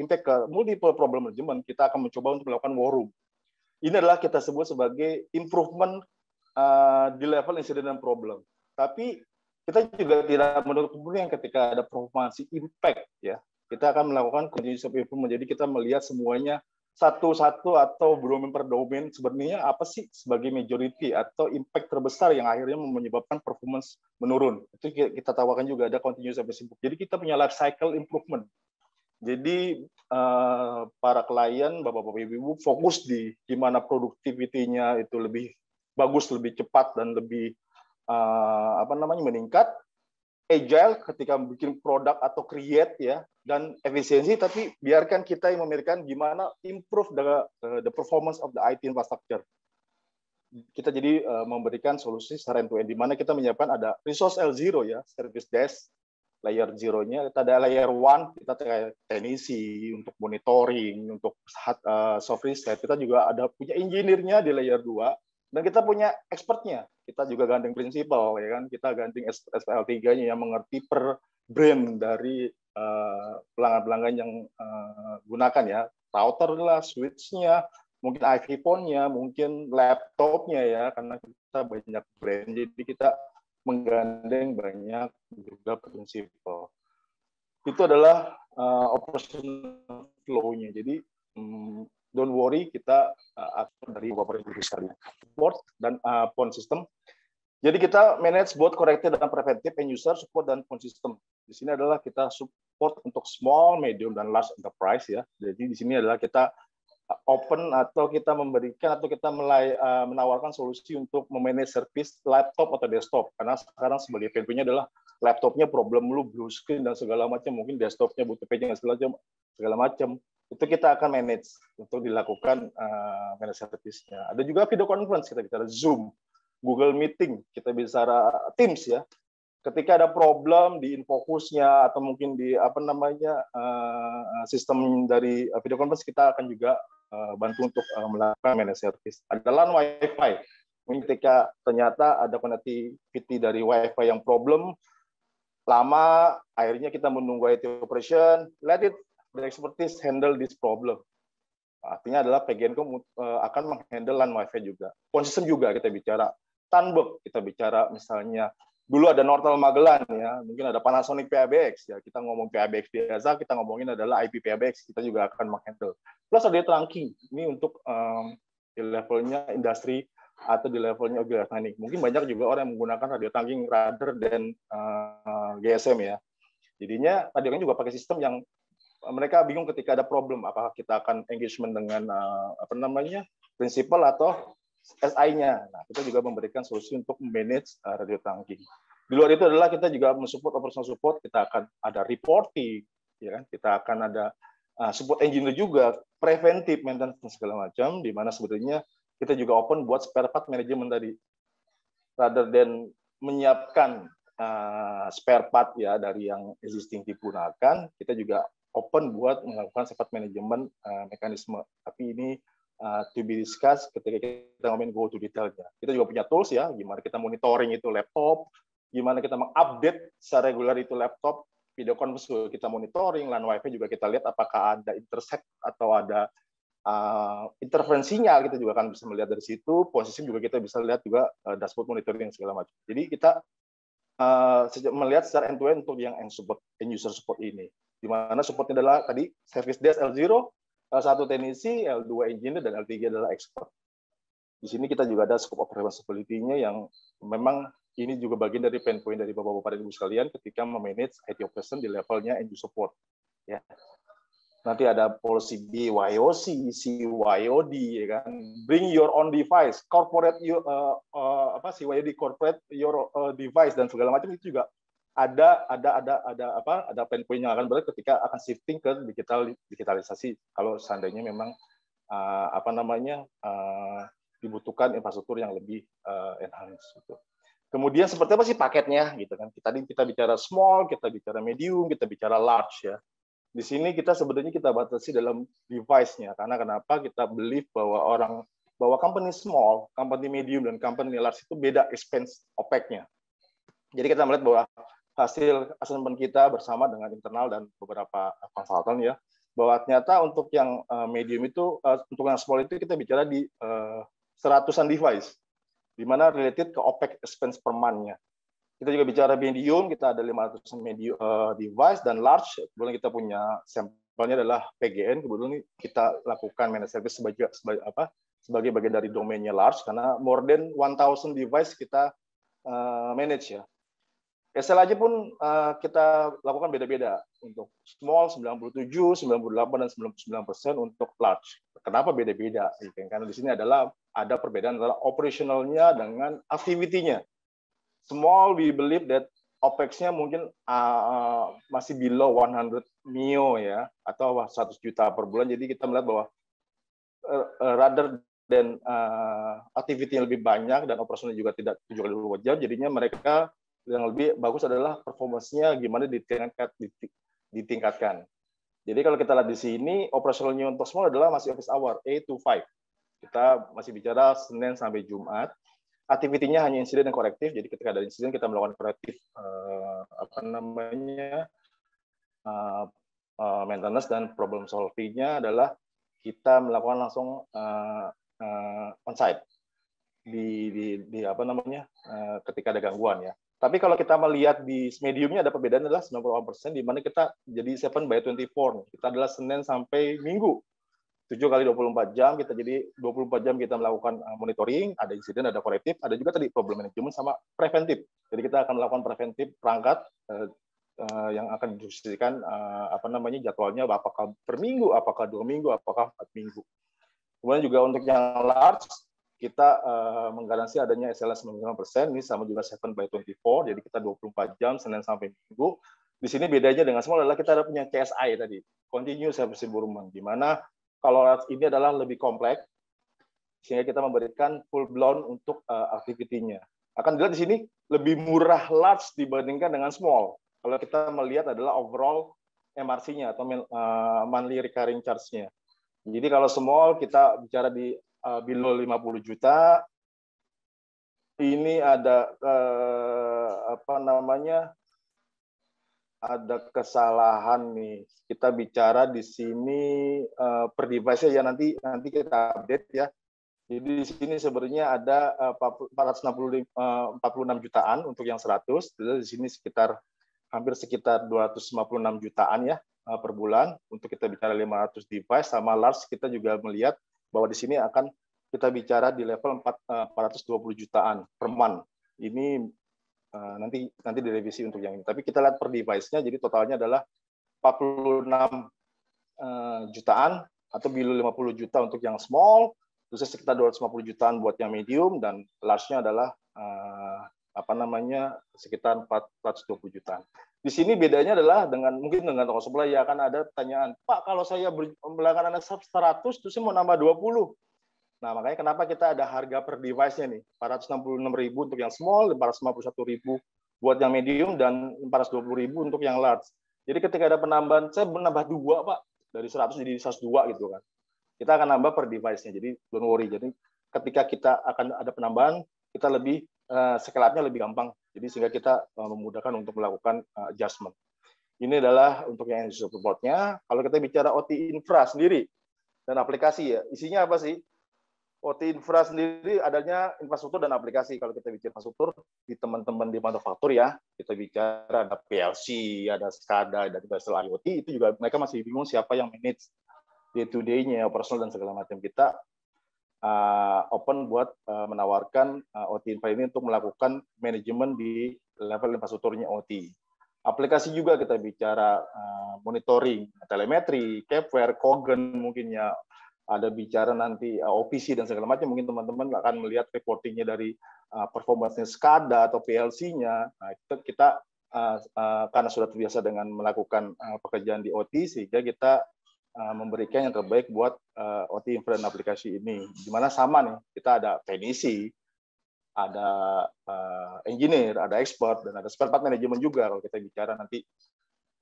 impact ke multiple problem management, kita akan mencoba untuk melakukan war room. Ini adalah kita sebut sebagai improvement di level incident dan problem. Tapi kita juga tidak menutup kemungkinan ketika ada performance impact ya, kita akan melakukan continuous improvement. Jadi kita melihat semuanya satu-satu atau domain per domain sebenarnya apa sih sebagai majority atau impact terbesar yang akhirnya menyebabkan performance menurun. Itu kita tawarkan juga ada continuous improvement. Jadi kita punya life cycle improvement. Jadi para klien, bapak-bapak, ibu-ibu fokus di gimana produktivitinya itu lebih bagus, lebih cepat dan lebih meningkat, agile ketika bikin produk atau create ya, dan efisiensi, tapi biarkan kita yang memikirkan gimana improve the performance of the IT infrastructure. Kita jadi memberikan solusi secara end-to-end, di mana kita menyiapkan ada resource L0 ya, service desk, layer 0-nya, kita ada layer 1, kita teknisi untuk monitoring, untuk soft reset, kita juga ada punya engineer-nya di layer 2, dan kita punya expertnya, kita juga gandeng prinsipal, ya kan? Kita gandeng SPL3-nya yang mengerti per brand dari pelanggan-pelanggan yang gunakan ya, router lah, switch-nya, mungkin IP phone-nya, mungkin laptop-nya ya, karena kita banyak brand, jadi kita menggandeng banyak juga prinsipal. Itu adalah operational flow-nya. Jadi don't worry, kita akan dari Bapak Ibu sekalian. Support dan phone system. Jadi kita manage both corrective dan preventive end user support dan phone system. Di sini adalah kita support untuk small, medium, dan large enterprise ya. Jadi di sini adalah kita open atau kita memberikan atau kita menawarkan solusi untuk memanage service laptop atau desktop. Karena sekarang sebagai PNP-nya adalah laptopnya problem lu, blue screen dan segala macam, mungkin desktopnya butuh paging dan segala macam. Itu kita akan manage untuk dilakukan manage service-nya. Ada juga video conference, kita bicara Zoom, Google Meeting, kita bicara Teams ya. Ketika ada problem di InfoKusnya atau mungkin di sistem dari video conference, kita akan juga bantu untuk melakukan manage service. Ada LAN Wi-Fi. Ketika ternyata ada connectivity dari Wi-Fi yang problem lama, akhirnya kita menunggu IT operation, let it the expertise handle this problem. Artinya adalah PGNcom akan menghandle LAN Wi-Fi juga. Phone system juga kita bicara. Tanbek kita bicara misalnya dulu ada Nortel Magelan ya, mungkin ada Panasonic PABX ya. Kita ngomong PABX biasa, kita ngomongin adalah IP PABX, kita juga akan menghandle. Plus ada trunking. Ini untuk di levelnya industri atau di levelnya organik. Mungkin banyak juga orang yang menggunakan radio trunking rather than GSM ya. Jadinya tadi kan juga pakai sistem yang mereka bingung ketika ada problem, apakah kita akan engagement dengan prinsipal atau SI-nya. Nah, kita juga memberikan solusi untuk manage radio trunking. Di luar itu adalah kita juga mensupport operational support, kita akan ada reporting, ya kan? Kita akan ada support engineer juga, preventive maintenance dan segala macam, di mana sebetulnya kita juga open buat spare part management tadi. Rather than menyiapkan spare part ya dari yang existing digunakan, kita juga open buat melakukan spare part management mekanisme. Tapi ini to be discussed ketika kita ngomongin go to detailnya. Kita juga punya tools ya, gimana kita monitoring itu laptop, gimana kita mengupdate secara regular itu laptop, video conference kita monitoring, LAN WiFi juga kita lihat apakah ada intersect atau ada interferensinya, kita juga kan bisa melihat dari situ. Posisi juga kita bisa lihat juga dashboard monitoring segala macam. Jadi kita melihat secara end-to-end untuk yang end user support ini. Di mana supportnya adalah tadi service desk L0, L1 teknisi, L2 engineer, dan L3 adalah expert. Di sini kita juga ada scope of responsibility-nya yang memang ini juga bagian dari pain point dari Bapak-Bapak dan Ibu sekalian ketika memanage IT operation di levelnya end user support. Ya. Nanti ada policy BYOC, CYOD, ya kan? Bring your own device, corporate CYOD corporate your device dan segala macam itu juga ada pain point yang akan berat ketika akan shifting ke digitalisasi kalau seandainya memang dibutuhkan infrastruktur yang lebih enhanced gitu. Kemudian seperti apa sih paketnya gitu kan? Tadi kita bicara small, kita bicara medium, kita bicara large ya. Di sini kita sebenarnya kita batasi dalam device-nya karena kenapa kita believe bahwa company small, company medium dan company large itu beda expense OPEX-nya. Jadi kita melihat bahwa hasil assessment kita bersama dengan internal dan beberapa konsultan ya, bahwa ternyata untuk yang medium itu, untuk yang small itu kita bicara di seratusan device, di mana related ke OPEX expense per month-nya. Kita juga bicara medium, kita ada 500 medium device, dan large, kebetulan kita punya sampelnya adalah PGN, kebetulan kita lakukan managed service sebagai bagian dari domainnya large, karena more than 1,000 device kita manage ya. SL aja pun kita lakukan beda-beda, untuk small 97, 98, dan 99%, untuk large. Kenapa beda-beda? Karena di sini ada perbedaan antara operationalnya dengan activity-nya. Small, we believe that OPEX-nya mungkin masih below 100 mio ya, atau 100 juta per bulan. Jadi kita melihat bahwa rather than activity yang lebih banyak dan operasional juga tidak 7 kali 24 jam, jadinya mereka yang lebih bagus adalah performance-nya gimana ditingkatkan. Jadi kalau kita lihat di sini, operasionalnya untuk small adalah masih office hour, 8 to 5. Kita masih bicara Senin sampai Jumat. Aktivitinya hanya insiden dan korektif, jadi ketika ada insiden kita melakukan korektif maintenance, dan problem solving-nya adalah kita melakukan langsung on-site ketika ada gangguan ya. Tapi kalau kita melihat di mediumnya ada perbedaan adalah 98%, di mana kita jadi 7 by 24. Kita adalah Senin sampai Minggu. 7 kali 24 jam, kita jadi 24 jam kita melakukan monitoring, ada insiden, ada korektif, ada juga tadi problem management sama preventif. Jadi kita akan melakukan preventif perangkat yang akan didiskusikan jadwalnya apakah per minggu, apakah 2 minggu, apakah 4 minggu. Kemudian juga untuk yang large, kita menggaransi adanya SLA 95%, ini sama juga 7 by 24, jadi kita 24 jam, Senin sampai Minggu. Di sini bedanya dengan small adalah kita ada punya CSI tadi, Continuous Service Improvement, di mana kalau ini adalah lebih kompleks, sehingga kita memberikan full blown untuk aktivitinya. Akan dilihat di sini lebih murah large dibandingkan dengan small. Kalau kita melihat adalah overall MRC-nya atau monthly recurring charge-nya. Jadi kalau small kita bicara di below 50 juta, ini ada ada kesalahan nih. Kita bicara di sini per device ya, nanti kita update ya. Jadi di sini sebenarnya ada 46 jutaan untuk yang 100. Jadi di sini hampir sekitar 256 jutaan ya per bulan untuk kita bicara 500 device. Sama large kita juga melihat bahwa di sini akan kita bicara di level 420 jutaan per month. Ini nanti direvisi untuk yang ini. Tapi kita lihat per device-nya, jadi totalnya adalah 46 jutaan atau below 50 juta untuk yang small, terus sekitar 250 jutaan buat yang medium, dan large-nya adalah sekitar 420 jutaan. Di sini bedanya adalah mungkin dengan toko sebelah ya akan ada pertanyaan, Pak, kalau saya berlangganan 100 terus saya mau nambah 20. Nah, makanya kenapa kita ada harga per device-nya nih, 466.000 untuk yang small, 451.000 buat yang medium, dan 420.000 untuk yang large. Jadi ketika ada penambahan, saya menambah 2, Pak, dari 100 jadi 102 gitu kan. Kita akan nambah per device-nya, jadi don't worry. Jadi ketika kita akan ada penambahan, kita lebih scale up-nya lebih gampang. Jadi sehingga kita memudahkan untuk melakukan adjustment. Ini adalah untuk yang user support-nya. Kalau kita bicara OT infra sendiri dan aplikasi ya, isinya apa sih? OT infra sendiri adanya infrastruktur dan aplikasi. Kalau kita bicara infrastruktur di teman-teman di manufaktur ya, kita bicara ada PLC, ada SCADA, ada industrial IoT, itu juga mereka masih bingung siapa yang manage day-to-day-nya, operasional dan segala macam. Kita open buat menawarkan OT infra ini untuk melakukan manajemen di level infrastrukturnya OT. Aplikasi juga kita bicara monitoring, telemetri, Kepware, Kogen mungkin ya, ada bicara nanti OPC dan segala macam, mungkin teman-teman akan melihat reportingnya dari performance-nya SCADA atau PLC-nya. Nah, kita karena sudah terbiasa dengan melakukan pekerjaan di OT, sehingga kita memberikan yang terbaik buat OT infra dan aplikasi ini. Di mana sama nih, kita ada teknisi, ada engineer, ada expert, dan ada spare part management juga. Kalau kita bicara nanti,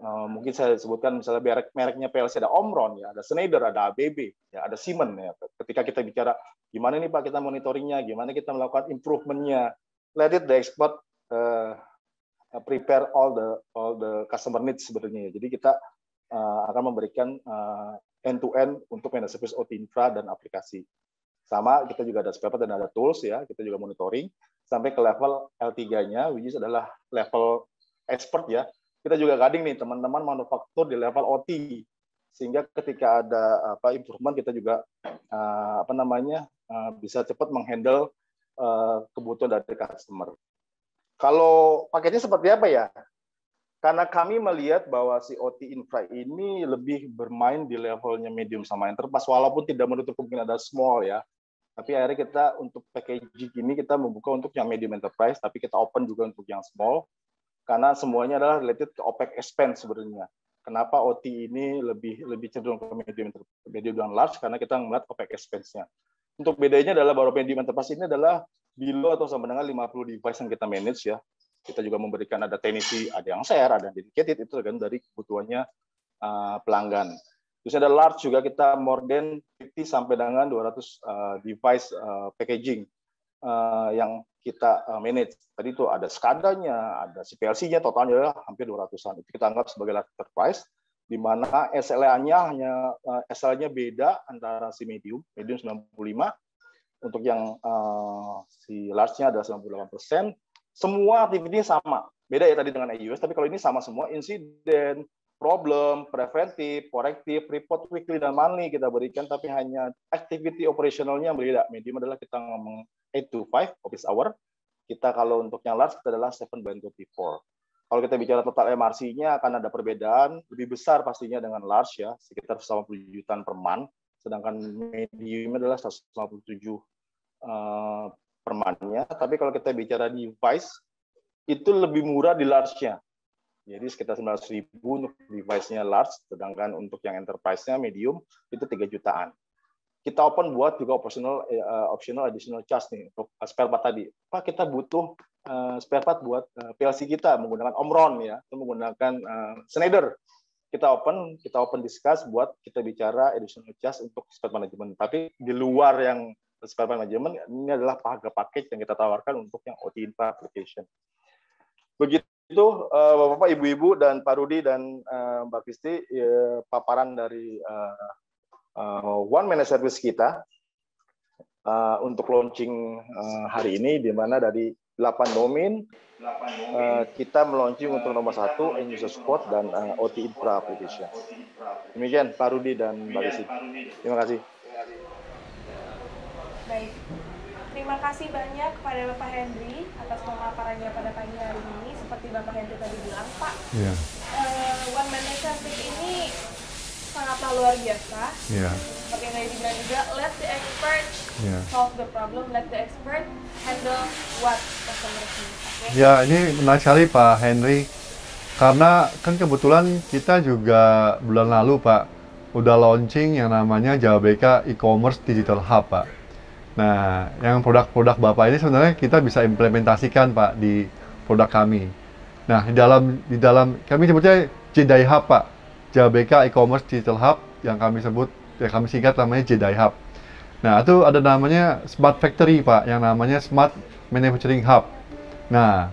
mungkin saya sebutkan misalnya mereknya PLC ada Omron, ya, ada Schneider, ada ABB, ya, ada Siemens. Ya. Ketika kita bicara gimana nih Pak kita monitoringnya, gimana kita melakukan improvementnya, let it the expert prepare all the customer needs sebenarnya. Jadi kita akan memberikan end-to-end untuk managed service OT infra dan aplikasi. Sama, kita juga ada spare part dan ada tools ya, kita juga monitoring sampai ke level L3-nya, which is adalah level expert ya. Kita juga guiding nih teman-teman manufaktur di level OT, sehingga ketika ada improvement kita juga bisa cepat menghandle kebutuhan dari customer. Kalau paketnya seperti apa ya? Karena kami melihat bahwa si OT infra ini lebih bermain di levelnya medium sama enterprise, walaupun tidak menutup kemungkinan ada small ya. Tapi akhirnya kita untuk packaging ini kita membuka untuk yang medium enterprise, tapi kita open juga untuk yang small. Karena semuanya adalah related ke OPEX expense sebenarnya. Kenapa OT ini lebih cenderung ke medium dan large? Karena kita melihat OPEX expense-nya. Untuk bedanya adalah bahwa medium enterprise ini adalah below atau sama dengan 50 device yang kita manage ya. Kita juga memberikan ada teknisi, ada yang share, ada yang dedicated, itu tergantung dari kebutuhannya pelanggan. Terus ada large juga kita more than 50 sampai dengan 200 device packaging yang kita manage. Tadi itu ada SCADA-nya, ada PLC-nya, totalnya adalah hampir 200-an. Itu kita anggap sebagai large enterprise, di mana SLA-nya beda antara si medium 95, untuk yang si large-nya adalah 98%. Semua aktivitasnya sama. Beda ya tadi dengan AUS, tapi kalau ini sama semua, insiden, problem, preventif, korektif, report weekly dan monthly kita berikan, tapi hanya activity operationalnya berbeda. Medium adalah kita ngomong 8 to 5 office hour. Kita kalau untuk yang large kita adalah 7/24. Kalau kita bicara total MRC-nya akan ada perbedaan lebih besar pastinya dengan large ya, sekitar 150 jutaan per month, sedangkan medium adalah 157 per month-nya. Tapi kalau kita bicara device itu lebih murah di large-nya. Jadi sekitar 900.000 untuk device-nya large, sedangkan untuk yang enterprise-nya medium itu 3 jutaan. Kita open buat juga optional additional charge nih untuk spare part tadi. Pak, kita butuh spare part buat PLC kita menggunakan Omron ya, atau menggunakan Schneider. Kita open discuss buat kita bicara additional charge untuk spare management. Tapi di luar yang spare part management ini adalah harga package yang kita tawarkan untuk yang OT infra application. Begitu Bapak, Ibu-ibu, dan Pak Rudi dan Mbak Kristi, paparan dari One Managed Service kita untuk launching hari ini, di mana dari 8 domain kita meluncing untuk nomor 1 end user support dan OT infra application. Demikian Pak Rudi dan Mbak Kristi. Terima kasih. Baik. Terima kasih banyak kepada Bapak Henry atas pemaparannya pada pagi hari ini. Seperti Bapak Henry tadi bilang, Pak, One Managed Service ini sangatlah luar biasa. Seperti yang tadi dibilang juga, let the expert solve the problem, let the expert handle what customer needs. Okay? Ya, ini menarik sekali Pak Henry. Karena kan kebetulan kita juga bulan lalu Pak udah launching yang namanya Jababeka e-commerce digital hub Pak. Nah, yang produk-produk Bapak ini sebenarnya kita bisa implementasikan Pak di produk kami. Nah, di dalam kami sebutnya JDI Hub Pak, Jababeka e-commerce digital hub yang kami sebut ya kami singkat namanya JEDI Hub. Nah, itu ada namanya Smart Factory, Pak, yang namanya Smart Manufacturing Hub. Nah,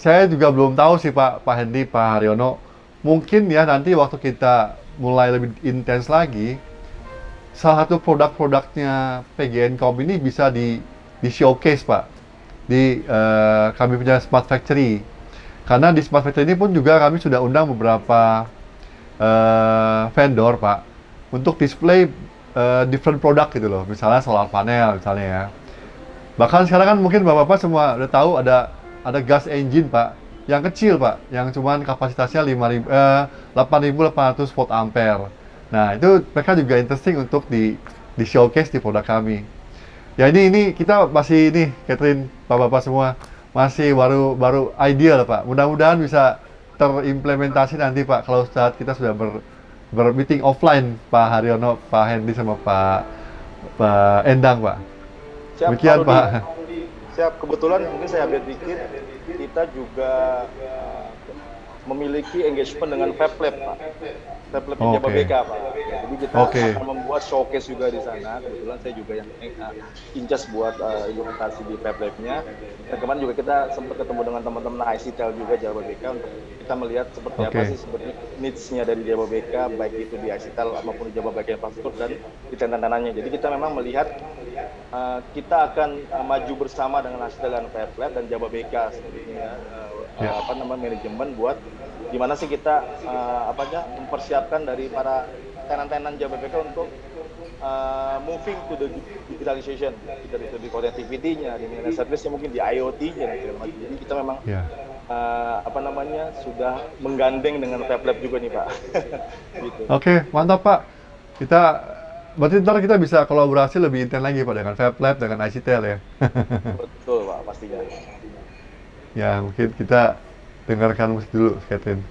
saya juga belum tahu sih, Pak Hendy, Pak Haryono. Mungkin ya nanti waktu kita mulai lebih intens lagi, salah satu produk-produknya PGNcom ini bisa di showcase, Pak, di kami punya Smart Factory. Karena di Smart Factory ini pun juga kami sudah undang beberapa vendor, Pak, untuk display different product gitu loh, misalnya solar panel misalnya ya. Bahkan sekarang kan mungkin bapak-bapak semua udah tahu ada gas engine, Pak, yang kecil, Pak, yang cuman kapasitasnya 8.800 volt ampere. Nah, itu mereka juga interesting untuk di showcase di produk kami. Ya ini kita masih ini, Catherine, bapak-bapak semua masih baru ideal, Pak. Mudah-mudahan bisa terimplementasi nanti, Pak, kalau saat kita sudah bermeeting offline, Pak Haryono, Pak Hendy, sama Pak Endang, Pak. Siap, demikian, Pak. Siap, kebetulan mungkin saya update dikit, kita juga memiliki engagement dengan FabLab, Pak. FabLab di Jababeka, Pak. Jadi kita akan membuat showcase juga di sana. Kebetulan saya juga yang in charge buat implementasi di FabLab-nya. Dan kemarin juga kita sempat ketemu dengan teman-teman ICTEL juga Jababeka untuk kita melihat seperti apa sih sebenarnya needs-nya dari Jababeka, baik itu di ICTEL maupun di Jababeka infrastruktur dan di tantangannya. Jadi kita memang melihat kita akan maju bersama dengan ICTEL dan FabLab dan Jababeka sebenarnya manajemen buat gimana sih kita mempersiapkan dari para tenan-tenan Jababeka untuk moving to the digitalization, dari di connectivity-nya, di managed service-nya, mungkin di IoT-nya dan segala macam. Jadi kita memang sudah menggandeng dengan FabLab juga nih, Pak. Gitu. Oke, mantap, Pak. Berarti ntar kita bisa kolaborasi lebih intens lagi, Pak, dengan FabLab, dengan ICTEL ya. Betul, Pak, pastinya. Ya, mungkin kita dengarkan musik dulu, Catherine.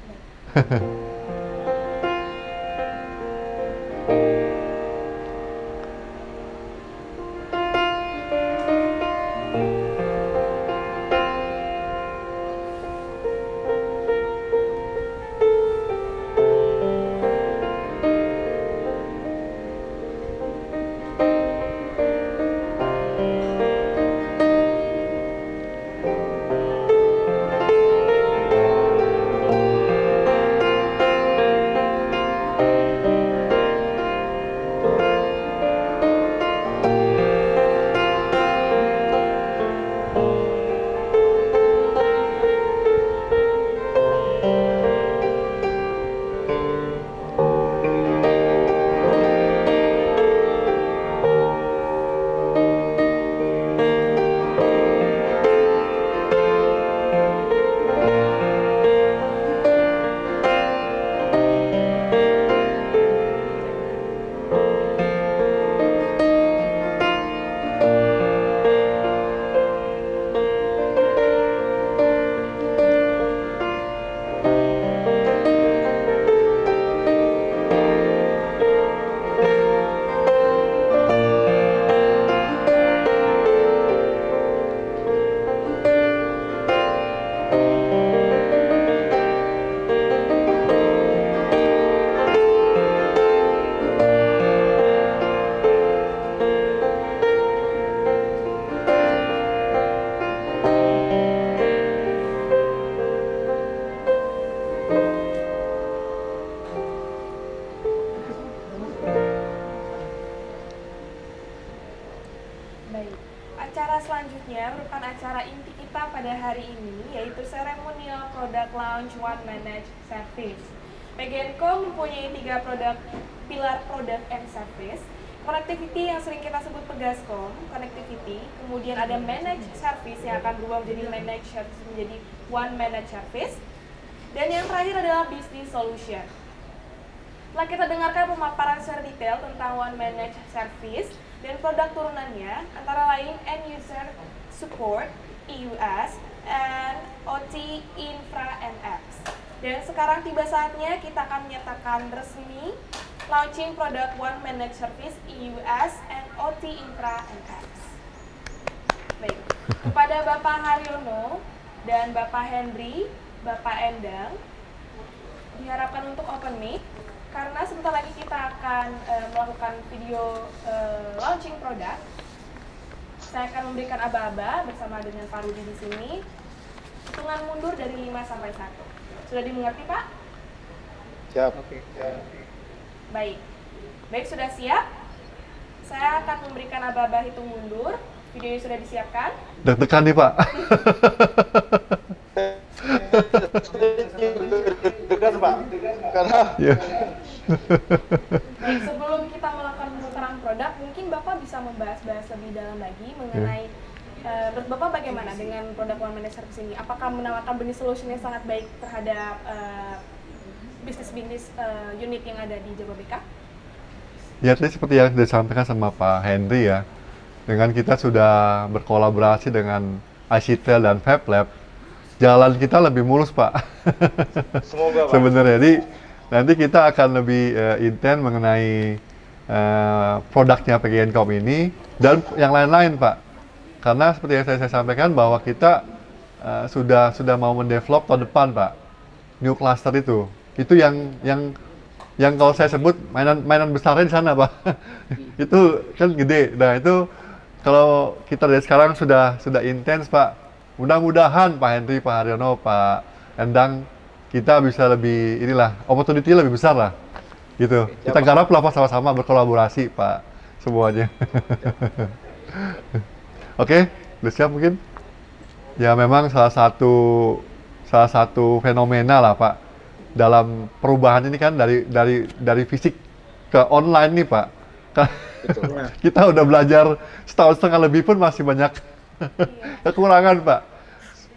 Acara selanjutnya merupakan acara inti kita pada hari ini, yaitu Ceremonial Product Launch One Managed Service. PGNcom mempunyai 3 pilar product and service. Connectivity yang sering kita sebut Pegascom, connectivity. Kemudian ada managed service yang akan berubah menjadi managed service menjadi One Managed Service. Dan yang terakhir adalah business solution. Setelah kita dengarkan pemaparan secara detail tentang One Managed Service dan produk turunannya, antara lain End User Support, EUS, and OT Infra and Apps. Dan sekarang tiba saatnya kita akan menyatakan resmi launching produk One Managed Service, EUS, and OT Infra and Apps. Baik, kepada Bapak Haryono dan Bapak Henry, Bapak Endang, diharapkan untuk open mic, karena sebentar lagi kita akan melakukan video launching produk. Saya akan memberikan aba-aba bersama dengan Pak Rudi di sini. Hitungan mundur dari 5 sampai 1. Sudah dimengerti, Pak? Siap. Oke. Baik. Baik, sudah siap? Saya akan memberikan aba-aba hitung mundur. Videonya sudah disiapkan? Deg-degan nih, Pak. Degan Pak, karena Iya. Baik, sebelum kita melakukan pemutaran produk, mungkin Bapak bisa membahas-bahas lebih dalam lagi mengenai menurut Bapak bagaimana dengan produk One Managed Service ini? Apakah menawarkan bisnis solution yang sangat baik terhadap bisnis-bisnis unit yang ada di Jababeka? Ya, tadi seperti yang disampaikan sama Pak Henry ya, dengan kita sudah berkolaborasi dengan ICTEL dan FabLab, jalan kita lebih mulus, Pak. semoga Pak. Sebenarnya, jadi nanti kita akan lebih intens mengenai produknya PGNcom ini dan yang lain-lain, Pak. Karena seperti yang saya sampaikan bahwa kita sudah mau mendevelop tahun depan, Pak, new cluster itu yang kalau saya sebut mainan besarnya di sana, Pak. Itu kan gede. Nah, itu kalau kita dari sekarang sudah intens, Pak. Mudah-mudahan Pak Henry, Pak Haryono, Pak Endang, kita bisa lebih opportunity lebih besar lah. Gitu. Oke, kita garap lah, Pak, sama-sama berkolaborasi, Pak, semuanya. Oke, udah siap mungkin? Ya, memang salah satu fenomena lah, Pak, dalam perubahan ini kan dari fisik ke online nih, Pak. Betul. Kita udah belajar setahun setengah lebih pun masih banyak kekurangan, Pak.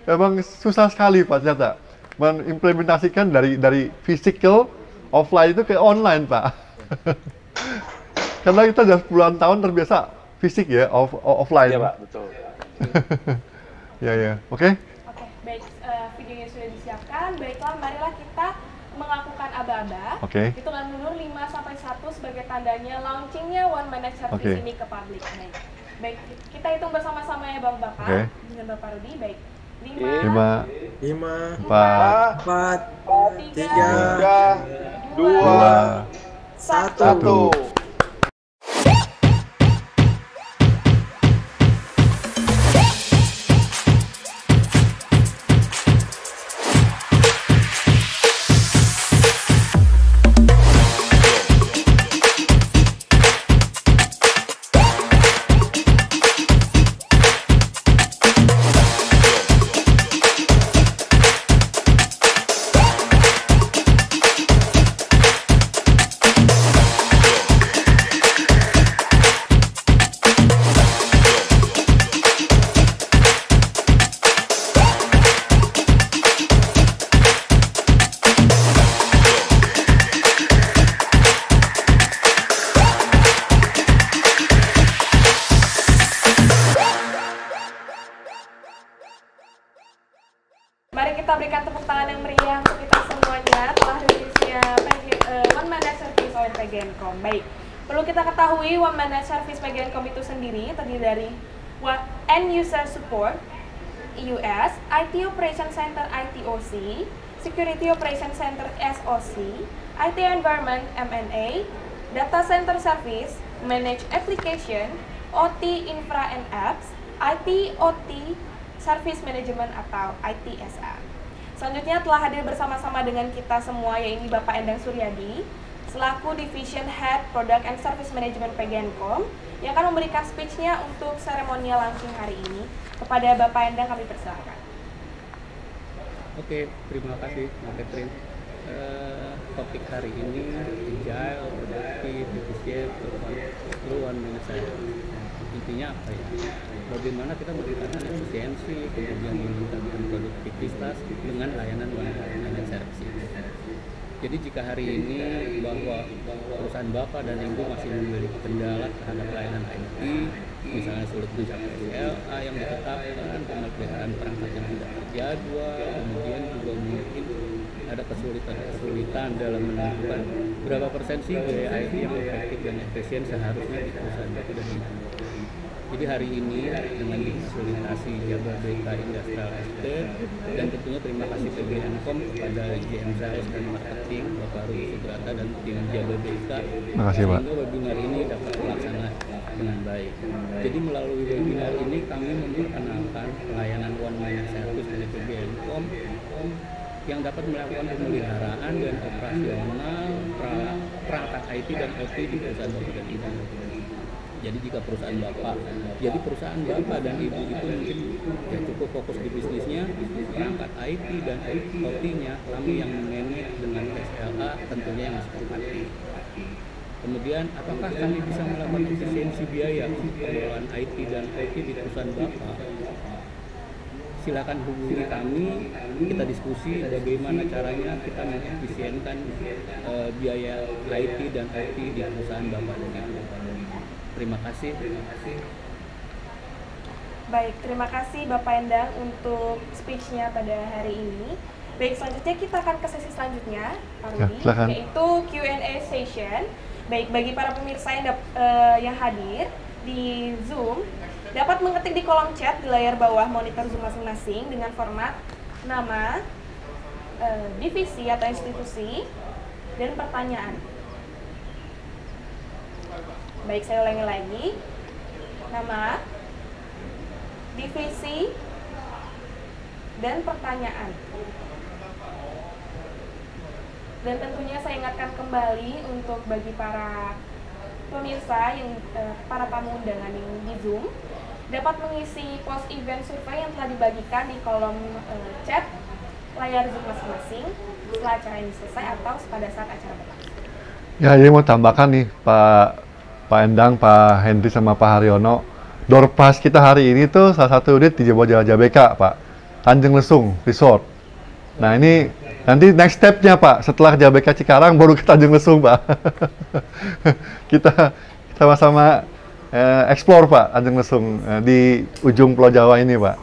Memang susah sekali, Pak, ternyata mengimplementasikan dari physical offline itu ke online, Pak. Karena kita sudah puluhan tahun terbiasa fisik ya, offline. Iya Pak, betul. Ya. Oke. Oke, baik. Videonya sudah disiapkan. Baiklah, marilah kita melakukan aba-aba. Oke. Hitungan mundur 5 sampai 1 sebagai tandanya launchingnya One Managed Service Oke. ini ke publik. Baik, kita hitung bersama-sama ya Bapak-Bapak. Oke. Dengan Bapak Rudi. Baik. 5, 5, 4, 4, 3, 3, 2, 1. 1. Mari kita berikan tepuk tangan yang meriah untuk kita semuanya telah rilisnya One Managed Service oleh PGNcom. Baik, perlu kita ketahui One Managed Service PGNcom itu sendiri terdiri dari End User Support EUS, IT Operation Center ITOC, Security Operation Center SOC, IT Environment MNA, Data Center Service, Managed Application, OT Infra and Apps, IT OT Service Management atau ITSA. Selanjutnya telah hadir bersama-sama dengan kita semua yaitu Bapak Endang Suryadi selaku Division Head Product and Service Management PGNcom yang akan memberikan speech-nya untuk seremonial launching hari ini. Kepada Bapak Endang kami persilakan. Oke, terima kasih Mbak Catherine. Topik hari ini agile, productive, efisien, one managed service. Intinya apa ya? Bagaimana kita meningkatkan efisiensi, kemudian meningkatkan produktivitas dengan layanan one managed service. Jadi jika hari ini bahwa perusahaan Bapak dan Ibu masih memiliki kendala terhadap layanan IT, misalnya sulit mencapai SLA yang ditetapkan, pemeliharaan perangkat yang tidak terjadwal, kemudian juga mungkin ada kesulitan dalam menentukan berapa persen sih biaya IT yang efektif dan efisien seharusnya di perusahaan Bapak dan Ibu. Jadi hari ini dengan difasilitasi Jababeka Industrial Estate dan tentunya terima kasih PGNcom kepada GM Sales dan Marketing Bapak Rudi Subrata dan tim Jababeka Makasih, Pak. sehingga webinar ini dapat terlaksana dengan baik. Jadi melalui webinar ini kami memperkenalkan pelayanan one man service dari PGNcom yang dapat melakukan pemeliharaan dan operasional perangkat IT dan OT di perusahaan Bapak dan Ibu. Jadi jika perusahaan Bapak dan Ibu itu mungkin ya cukup fokus di bisnisnya, perangkat IT dan OT-nya kami yang manage dengan SLA tentunya yang disepakati. Kemudian apakah kami bisa melakukan efisiensi biaya pengelolaan IT dan OT di perusahaan Bapak? Silakan hubungi kami, kita diskusi bagaimana caranya kita mengefisienkan biaya IT dan OT di perusahaan Bapak dan Ibu. Terima kasih. Baik, terima kasih Bapak Endang untuk speech-nya pada hari ini. Baik, selanjutnya kita akan ke sesi selanjutnya, Pak Rudi, yaitu Q&A session. Baik, bagi para pemirsa yang hadir di Zoom, dapat mengetik di kolom chat di layar bawah monitor Zoom masing-masing dengan format nama, divisi atau institusi, dan pertanyaan. Baik, saya ulangi lagi. Nama, divisi, dan pertanyaan. Dan tentunya saya ingatkan kembali untuk bagi para pemirsa yang para tamu undangan yang di Zoom dapat mengisi post event survei yang telah dibagikan di kolom chat layar Zoom masing-masing setelah acara ini selesai atau pada saat acara berlangsung. Ya, jadi mau tambahkan nih Pak Endang, Pak Henry sama Pak Haryono, door pass kita hari ini tuh salah satu unit di Jababeka, Pak, Tanjung Lesung Resort. Nah ini nanti next step-nya, Pak, setelah Jababeka Cikarang baru ke Tanjung Lesung, Pak. kita sama-sama explore, Pak, Tanjung Lesung di ujung Pulau Jawa ini, Pak.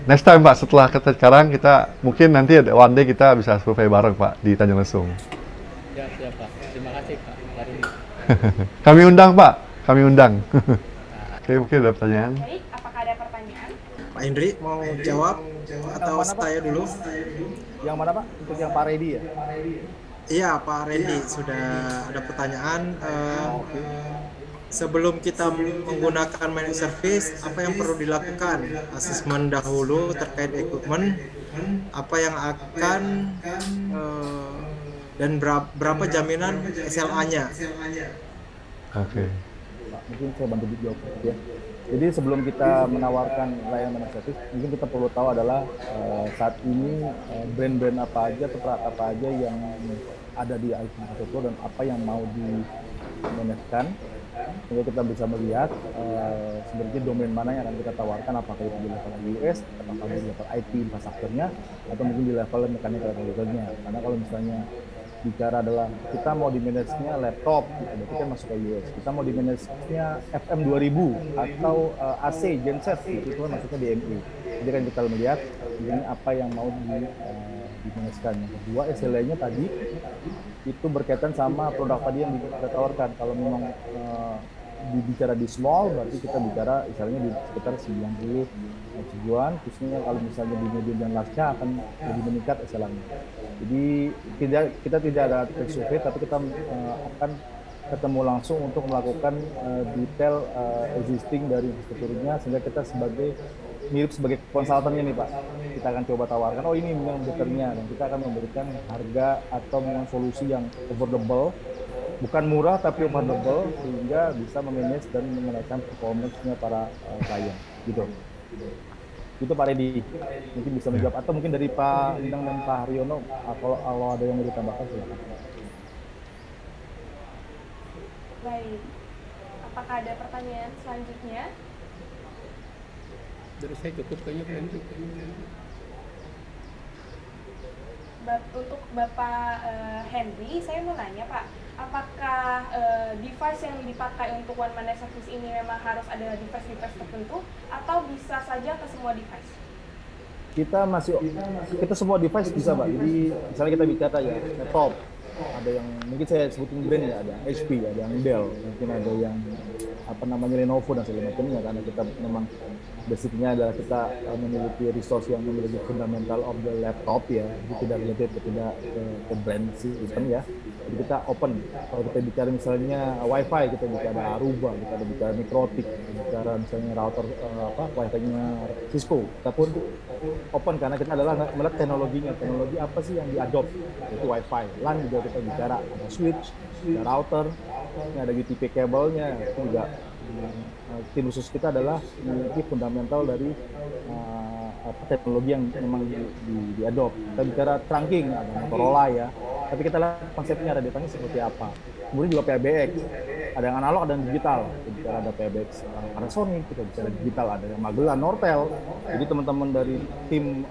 Next time, Pak, setelah ke Cikarang kita mungkin nanti one day kita bisa survei bareng, Pak, di Tanjung Lesung. Ya, siap, Pak. Terima kasih, Pak. Hari ini. Kami undang, Pak. Kami undang. Oke, mungkin ada pertanyaan. Baik, apakah ada pertanyaan? Pak Indri mau jawab atau mana, saya Pak? dulu? Yang mana, Pak? Untuk yang Pak Redi ya? Iya, Pak Randy sudah ada pertanyaan. Sebelum kita menggunakan managed service, apa yang perlu dilakukan? Asesmen dahulu terkait equipment, apa yang akan dan berapa jaminan SLA-nya? Oke. Pak, mungkin saya bantu jawab ya. Jadi sebelum kita menawarkan layanan managed service, mungkin kita perlu tahu adalah saat ini brand-brand apa aja atau produk apa aja yang ada di IT infrastruktur dan apa yang mau di-managekan, sehingga kita bisa melihat sebenarnya domain mana yang akan kita tawarkan, apakah itu di level US, apakah di level IT infrastrukturnya, atau mungkin di level mechanical technical-nya. Karena kalau misalnya bicara adalah kita mau di-manage-nya laptop, berarti kan masuk ke US. Kita mau di-manage-nya FM 2000 atau AC genset, itu kan masuknya di ME. Jadi kan kita melihat ini apa yang mau di-manage-kan. Yang kedua, SLA-nya tadi itu berkaitan sama produk tadi yang kita tawarkan. Kalau memang bicara di small, berarti kita bicara misalnya di sekitar 90 ribuan, khususnya kalau misalnya di medium dan large akan lebih meningkat SLA-nya. Jadi kita tidak ada survei, tapi kita akan ketemu langsung untuk melakukan detail existing dari infrastrukturnya, sehingga kita mirip sebagai konsultannya nih, Pak. Kita akan coba tawarkan, oh ini memang beternya, dan kita akan memberikan harga atau memang solusi yang affordable, bukan murah tapi affordable, sehingga bisa memanage dan menaikkan performance-nya para klien, gitu. Itu Pak Redi mungkin bisa menjawab, atau mungkin dari Pak Lindang dan Pak Haryono kalau ada yang mau ditambahkan silakan. Baik, apakah ada pertanyaan selanjutnya? Dari saya cukup kayaknya Pak Henry. Untuk Bapak Henry, saya mau nanya Pak, apakah device yang dipakai untuk one man service ini memang harus ada device-device tertentu atau bisa saja ke semua device? Kita semua device bisa, Pak. Jadi misalnya kita bicara ya laptop, ada yang mungkin saya sebutin brand ya, ada HP, ada yang Dell, mungkin ada yang apa namanya Lenovo dan segala macamnya, karena kita memang basicnya adalah kita memiliki resource yang memiliki fundamental of the laptop ya, itu tidak related ke brand sistem ya. Jadi kita open. Kalau kita bicara misalnya WiFi, kita bicara Aruba, kita bicara Mikrotik, kita bicara misalnya router WiFi-nya Cisco, kita pun open karena kita adalah melihat teknologinya, teknologi apa sih yang diadopt, yaitu WiFi. LAN juga kita bicara, ada switch, ada router, ini ada UTP kabelnya, itu juga tim khusus kita adalah memiliki fundamental dari teknologi yang memang diadopt. Kita bicara trunking, ada Motorola ya, tapi kita lihat konsepnya, ada datanya seperti apa. Kemudian juga PBX, ada yang analog, ada yang digital. Kita bicara ada PBX Panasonic, kita bicara digital, ada yang Magellan, Nortel. Jadi teman-teman dari tim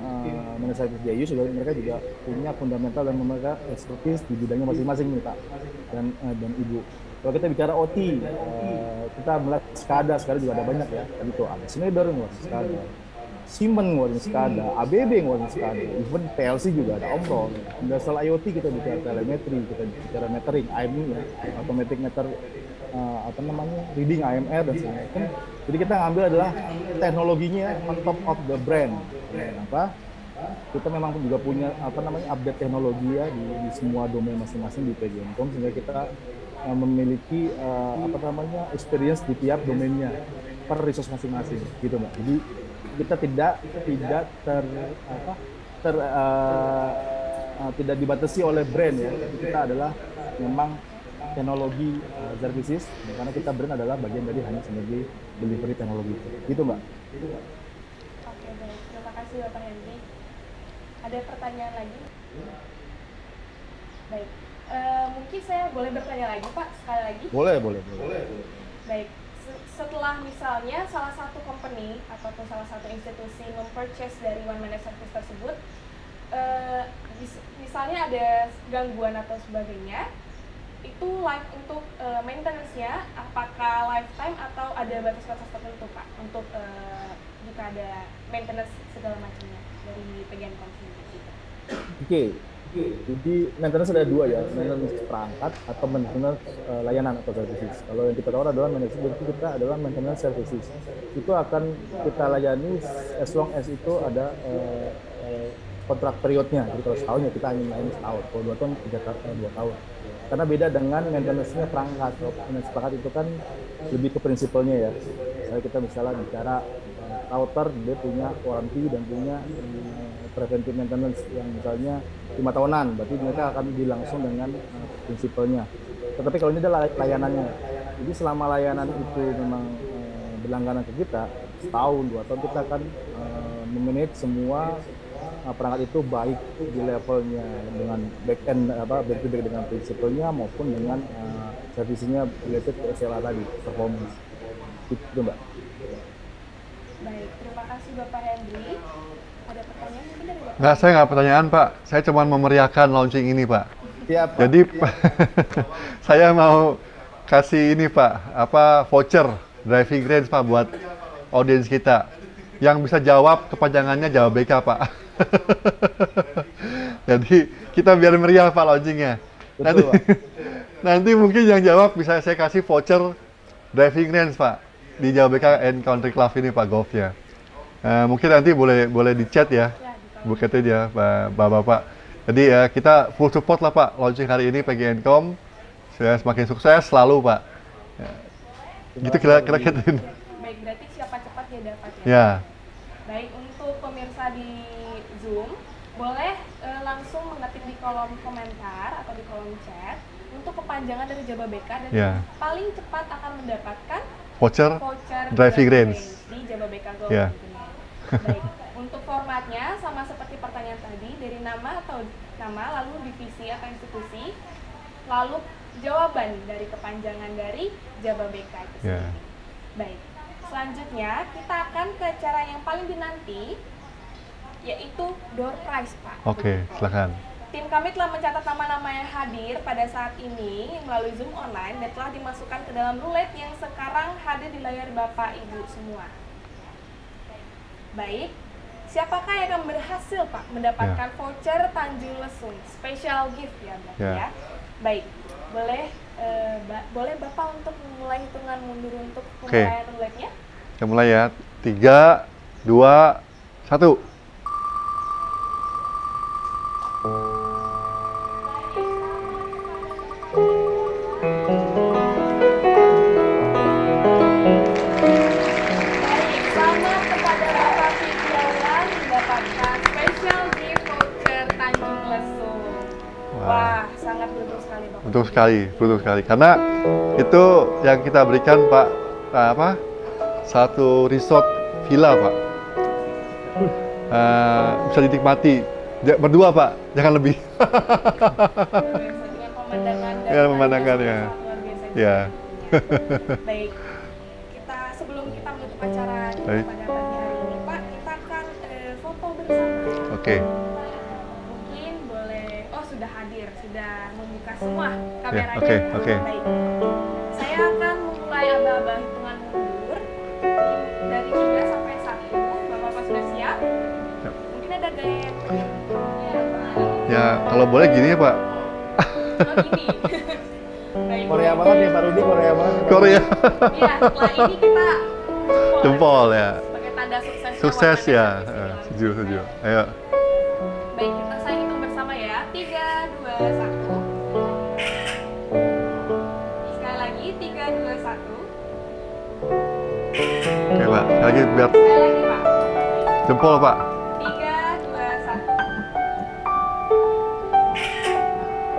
manajemen JAYU juga mereka juga punya fundamental dan mereka expertise di bidangnya masing-masing nih Pak dan Ibu. Kalau kita bicara OT, kita melihat SCADA juga ada banyak ya. Tadi tuh ada Schneider ngurusin SCADA, Siemens ngurusin SCADA, ABB ngurusin SCADA, even PLC juga ada Omron. Industrial IoT kita bicara telemetri, kita bicara metering, AMI ya, automatic meter reading AMR dan sebagainya. Jadi kita ngambil adalah teknologinya on top of the brand. Kenapa? Kita memang juga punya update teknologi ya di semua domain masing-masing di PGNcom, sehingga kita memiliki experience di tiap domainnya per resource masing-masing gitu Mbak. Jadi kita tidak tidak dibatasi oleh brand ya. Kita adalah memang teknologi services, karena kita brand adalah bagian dari hanya sebagai delivery teknologi gitu Mbak. Oke, baik. Terima kasih Bapak Henry. Ada pertanyaan lagi? Baik. Mungkin saya boleh bertanya lagi Pak, sekali lagi? Boleh. Baik. Setelah misalnya salah satu company ataupun salah satu institusi mempurchase dari One Managed Service tersebut, misalnya ada gangguan atau sebagainya, itu untuk maintenance-nya apakah lifetime atau ada batas-batas tertentu Pak untuk jika ada maintenance segala macamnya dari PGNcom sendiri? Oke. Jadi maintenance ada dua ya, maintenance perangkat atau maintenance layanan atau services. Kalau yang kita tahu adalah maintenance kita adalah maintenance services. Itu akan kita layani as long as itu ada kontrak periodnya. Jadi kalau setahun ya kita hanya melayani setahun, kalau 2 tahun 2 tahun. Karena beda dengan maintenance-nya perangkat. Kalau maintenance perangkat itu kan lebih ke prinsipalnya ya. Kita misalnya bicara router, dia punya warranty dan punya preventive maintenance yang misalnya 5 tahunan, berarti mereka akan dilangsung dengan prinsipalnya. Tetapi kalau ini adalah layanannya, jadi selama layanan itu memang berlangganan ke kita, setahun, 2 tahun kita akan memanage semua perangkat itu baik di levelnya dengan back-end, back-to-back dengan prinsipalnya maupun dengan servisinya related ke SLA tadi, performance. Itu Mbak. Baik, terima kasih Bapak Henry. Ada pertanyaan mungkin dari Bapak? Nggak, saya nggak pertanyaan Pak. Saya cuma memeriahkan launching ini Pak. Siap, Pak. Jadi saya mau kasih ini Pak, voucher driving range Pak buat audiens kita. Yang bisa jawab kepanjangannya Jawa BK Pak. Jadi kita biar meriah Pak launchingnya. Betul, Pak. Nanti mungkin yang jawab bisa saya kasih voucher driving range Pak di Jawa BK and Country Club ini Pak golf ya. Mungkin nanti boleh di chat ya, Bu Kety ya, Bapak-bapak. Jadi ya kita full support lah Pak launching hari ini PGNcom. Saya semakin sukses selalu Pak. Ya. Gitu kira-kira. Baik, berarti siapa cepat ya dapat ya. Ya. Baik, untuk pemirsa di Zoom boleh langsung mengetik di kolom komentar atau di kolom chat untuk kepanjangan dari Jaba BK dan paling cepat akan mendapatkan voucher driving range di Jaba BK Golf. Baik, untuk formatnya sama seperti pertanyaan tadi, dari nama lalu divisi atau institusi, lalu jawaban dari kepanjangan dari Jaba BK itu sendiri. Baik, selanjutnya kita akan ke acara yang paling dinanti, yaitu door prize Pak. Oke, silakan. Tim kami telah mencatat nama-nama yang hadir pada saat ini melalui Zoom online dan telah dimasukkan ke dalam roulette yang sekarang hadir di layar Bapak Ibu semua. Baik, siapakah yang akan berhasil Pak mendapatkan voucher Tanjung Lesung special gift ya Bapak ya? Baik, boleh Bapak untuk memulai hitungan mundur untuk Oke. pemulaian live-nya? Kita mulai ya. 3, 2, 1. Baik, selamat kepada Bapak Fitriawan mendapatkan special gift voucher Tanjung Lesung. Wah, sangat beruntung sekali Bapak. Betul sekali. Karena itu yang kita berikan Pak, satu resort villa Pak. Bisa dinikmati berdua Pak, jangan lebih. Dengan pemandangan dan Ya, pemandangannya. luar biasa. Ya. Baik, sebelum kita menutup acara Baik. pada pagi hari ini Pak, kita akan foto bersama. Oke. Mungkin boleh, sudah hadir, sudah membuka semua kameranya. oke. Baik, saya akan memulai aba-aba hitungan mundur dari 3 sampai 1. Bapak-bapak sudah siap? Siap. Mungkin ada gaya yang Pak. Ya, kalau boleh gini ya Pak. Oh gini. Baik. Korea banget nih Pak Rudi, Korea banget. Korea. Iya, setelah ini kita Jempol ya. sebagai tanda sukses. Sukses ya. Setuju. Ayo. Baik, saya hitung bersama ya. 3, 2, 1. Sekali lagi, 3, 2, 1. Oke Pak, lagi biar Sekali lagi Pak. jempol Pak. 3, 2, 1.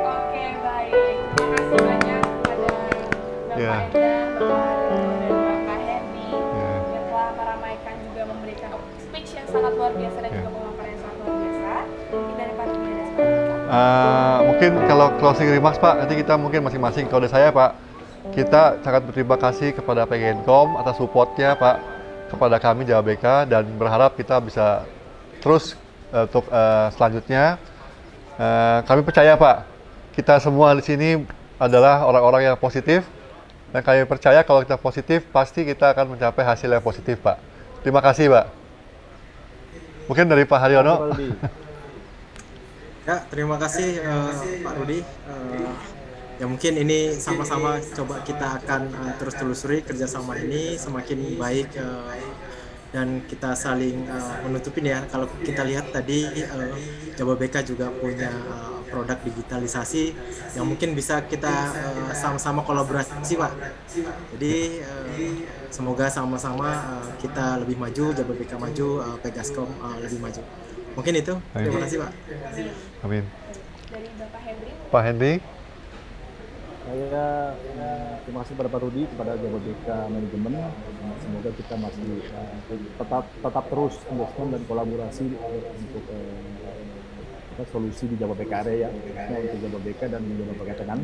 Oke, baik. Terima kasih banyak kepada Bapak Ya. Endang, Bapak Haryo, dan Bapak Hendy Ya. yang telah meramaikan juga memberikan speech yang sangat luar biasa dan juga pemaparan yang sangat luar biasa. Mungkin dari Pak Rudi ada sepatutnya. Mungkin kalau closing remarks Pak, nanti kita mungkin masing-masing. Kalau dari saya Pak, kita sangat berterima kasih kepada PGNcom atas supportnya Pak kepada kami Jawa BK, dan berharap kita bisa terus untuk selanjutnya. Kami percaya Pak, kita semua di sini adalah orang-orang yang positif, dan kami percaya kalau kita positif pasti kita akan mencapai hasil yang positif Pak. Terima kasih Pak. Mungkin dari Pak Haryono. Pak Rudi. Ya, terima kasih Pak Rudi. Ya mungkin ini sama-sama coba kita akan terus telusuri kerjasama ini semakin baik, dan kita saling menutupin ya. Kalau kita lihat tadi Jawa BK juga punya produk digitalisasi yang mungkin bisa kita sama-sama kolaborasi Pak. Jadi semoga sama-sama kita lebih maju, Jawa BK maju, Pegascom lebih maju. Mungkin itu. Terima kasih Pak. Amin. Dari Bapak Henry. Pak Hendy. Saya terima kasih kepada Pak Rudi, kepada Jawa BK manajemen. Semoga kita masih tetap terus investment dan kolaborasi untuk solusi di Jawa BK area, khususnya untuk Jawa BK dan Jawa BK Tenan.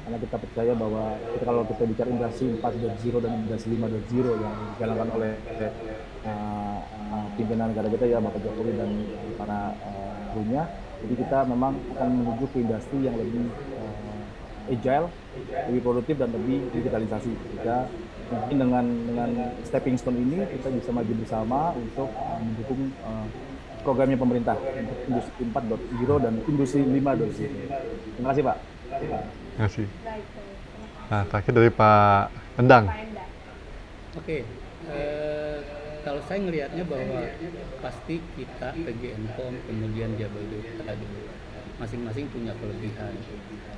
Karena kita percaya bahwa kalau kita bicara industri 4.0 dan industri 5.0 yang dijalankan oleh pimpinan negara kita ya Bapak Jokowi dan para krunya, jadi kita memang akan menuju ke industri yang lebih agile, lebih produktif dan lebih digitalisasi. Kita mungkin dengan stepping stone ini kita bisa maju bersama untuk mendukung programnya pemerintah untuk industri 4.0 dan industri 5.0. Terima kasih Pak. Terima kasih. Baik. Nah, terakhir dari Pak Endang. Pak Endang. Oke, kalau saya ngelihatnya bahwa pasti kita PGNcom kemudian Jabodetabek tadi masing-masing punya kelebihan.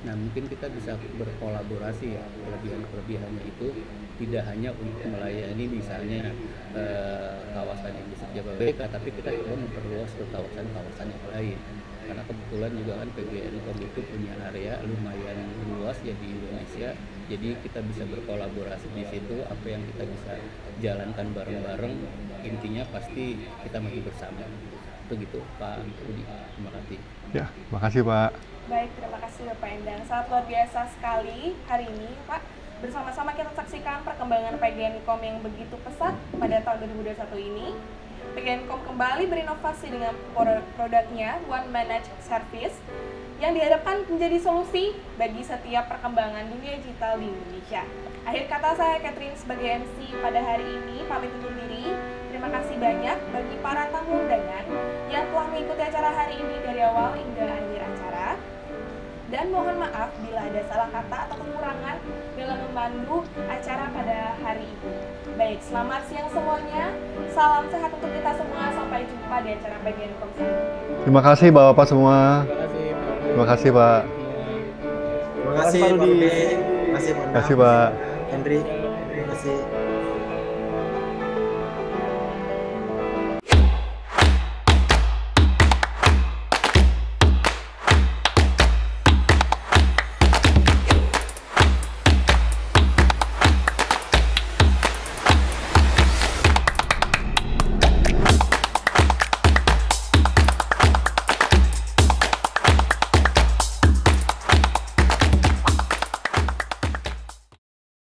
Nah mungkin kita bisa berkolaborasi ya, kelebihan-kelebihannya itu tidak hanya untuk melayani misalnya kawasan industri Jababeka, tapi kita juga memperluas ke kawasan-kawasan yang lain. Karena kebetulan juga kan PGNcom itu punya area lumayan luas ya di Indonesia, jadi kita bisa berkolaborasi di situ. Apa yang kita bisa jalankan bareng-bareng, intinya pasti kita maju bersama. Begitu Pak Rudi, terima kasih. Ya, makasih Pak. Baik, terima kasih Bapak Endang. Sangat luar biasa sekali hari ini Pak. Bersama-sama kita saksikan perkembangan PGNcom yang begitu pesat pada tahun 2021 ini. PGNcom kembali berinovasi dengan produknya One Managed Service yang diharapkan menjadi solusi bagi setiap perkembangan dunia digital di Indonesia. Akhir kata, saya Catherine sebagai MC pada hari ini pamit undur diri. Terima kasih banyak bagi para tamu undangan yang telah mengikuti acara hari ini dari awal hingga akhir acara. Dan mohon maaf bila ada salah kata atau kekurangan dalam memandu acara pada hari ini. Baik, selamat siang semuanya. Salam sehat untuk kita semua. Sampai jumpa di acara PGNcom selanjutnya. Terima kasih Bapak semua. Terima kasih. Terima kasih Pak. Terima kasih Pak Rudi. Terima kasih Pak Terima kasih Pak. Henry. Terima kasih.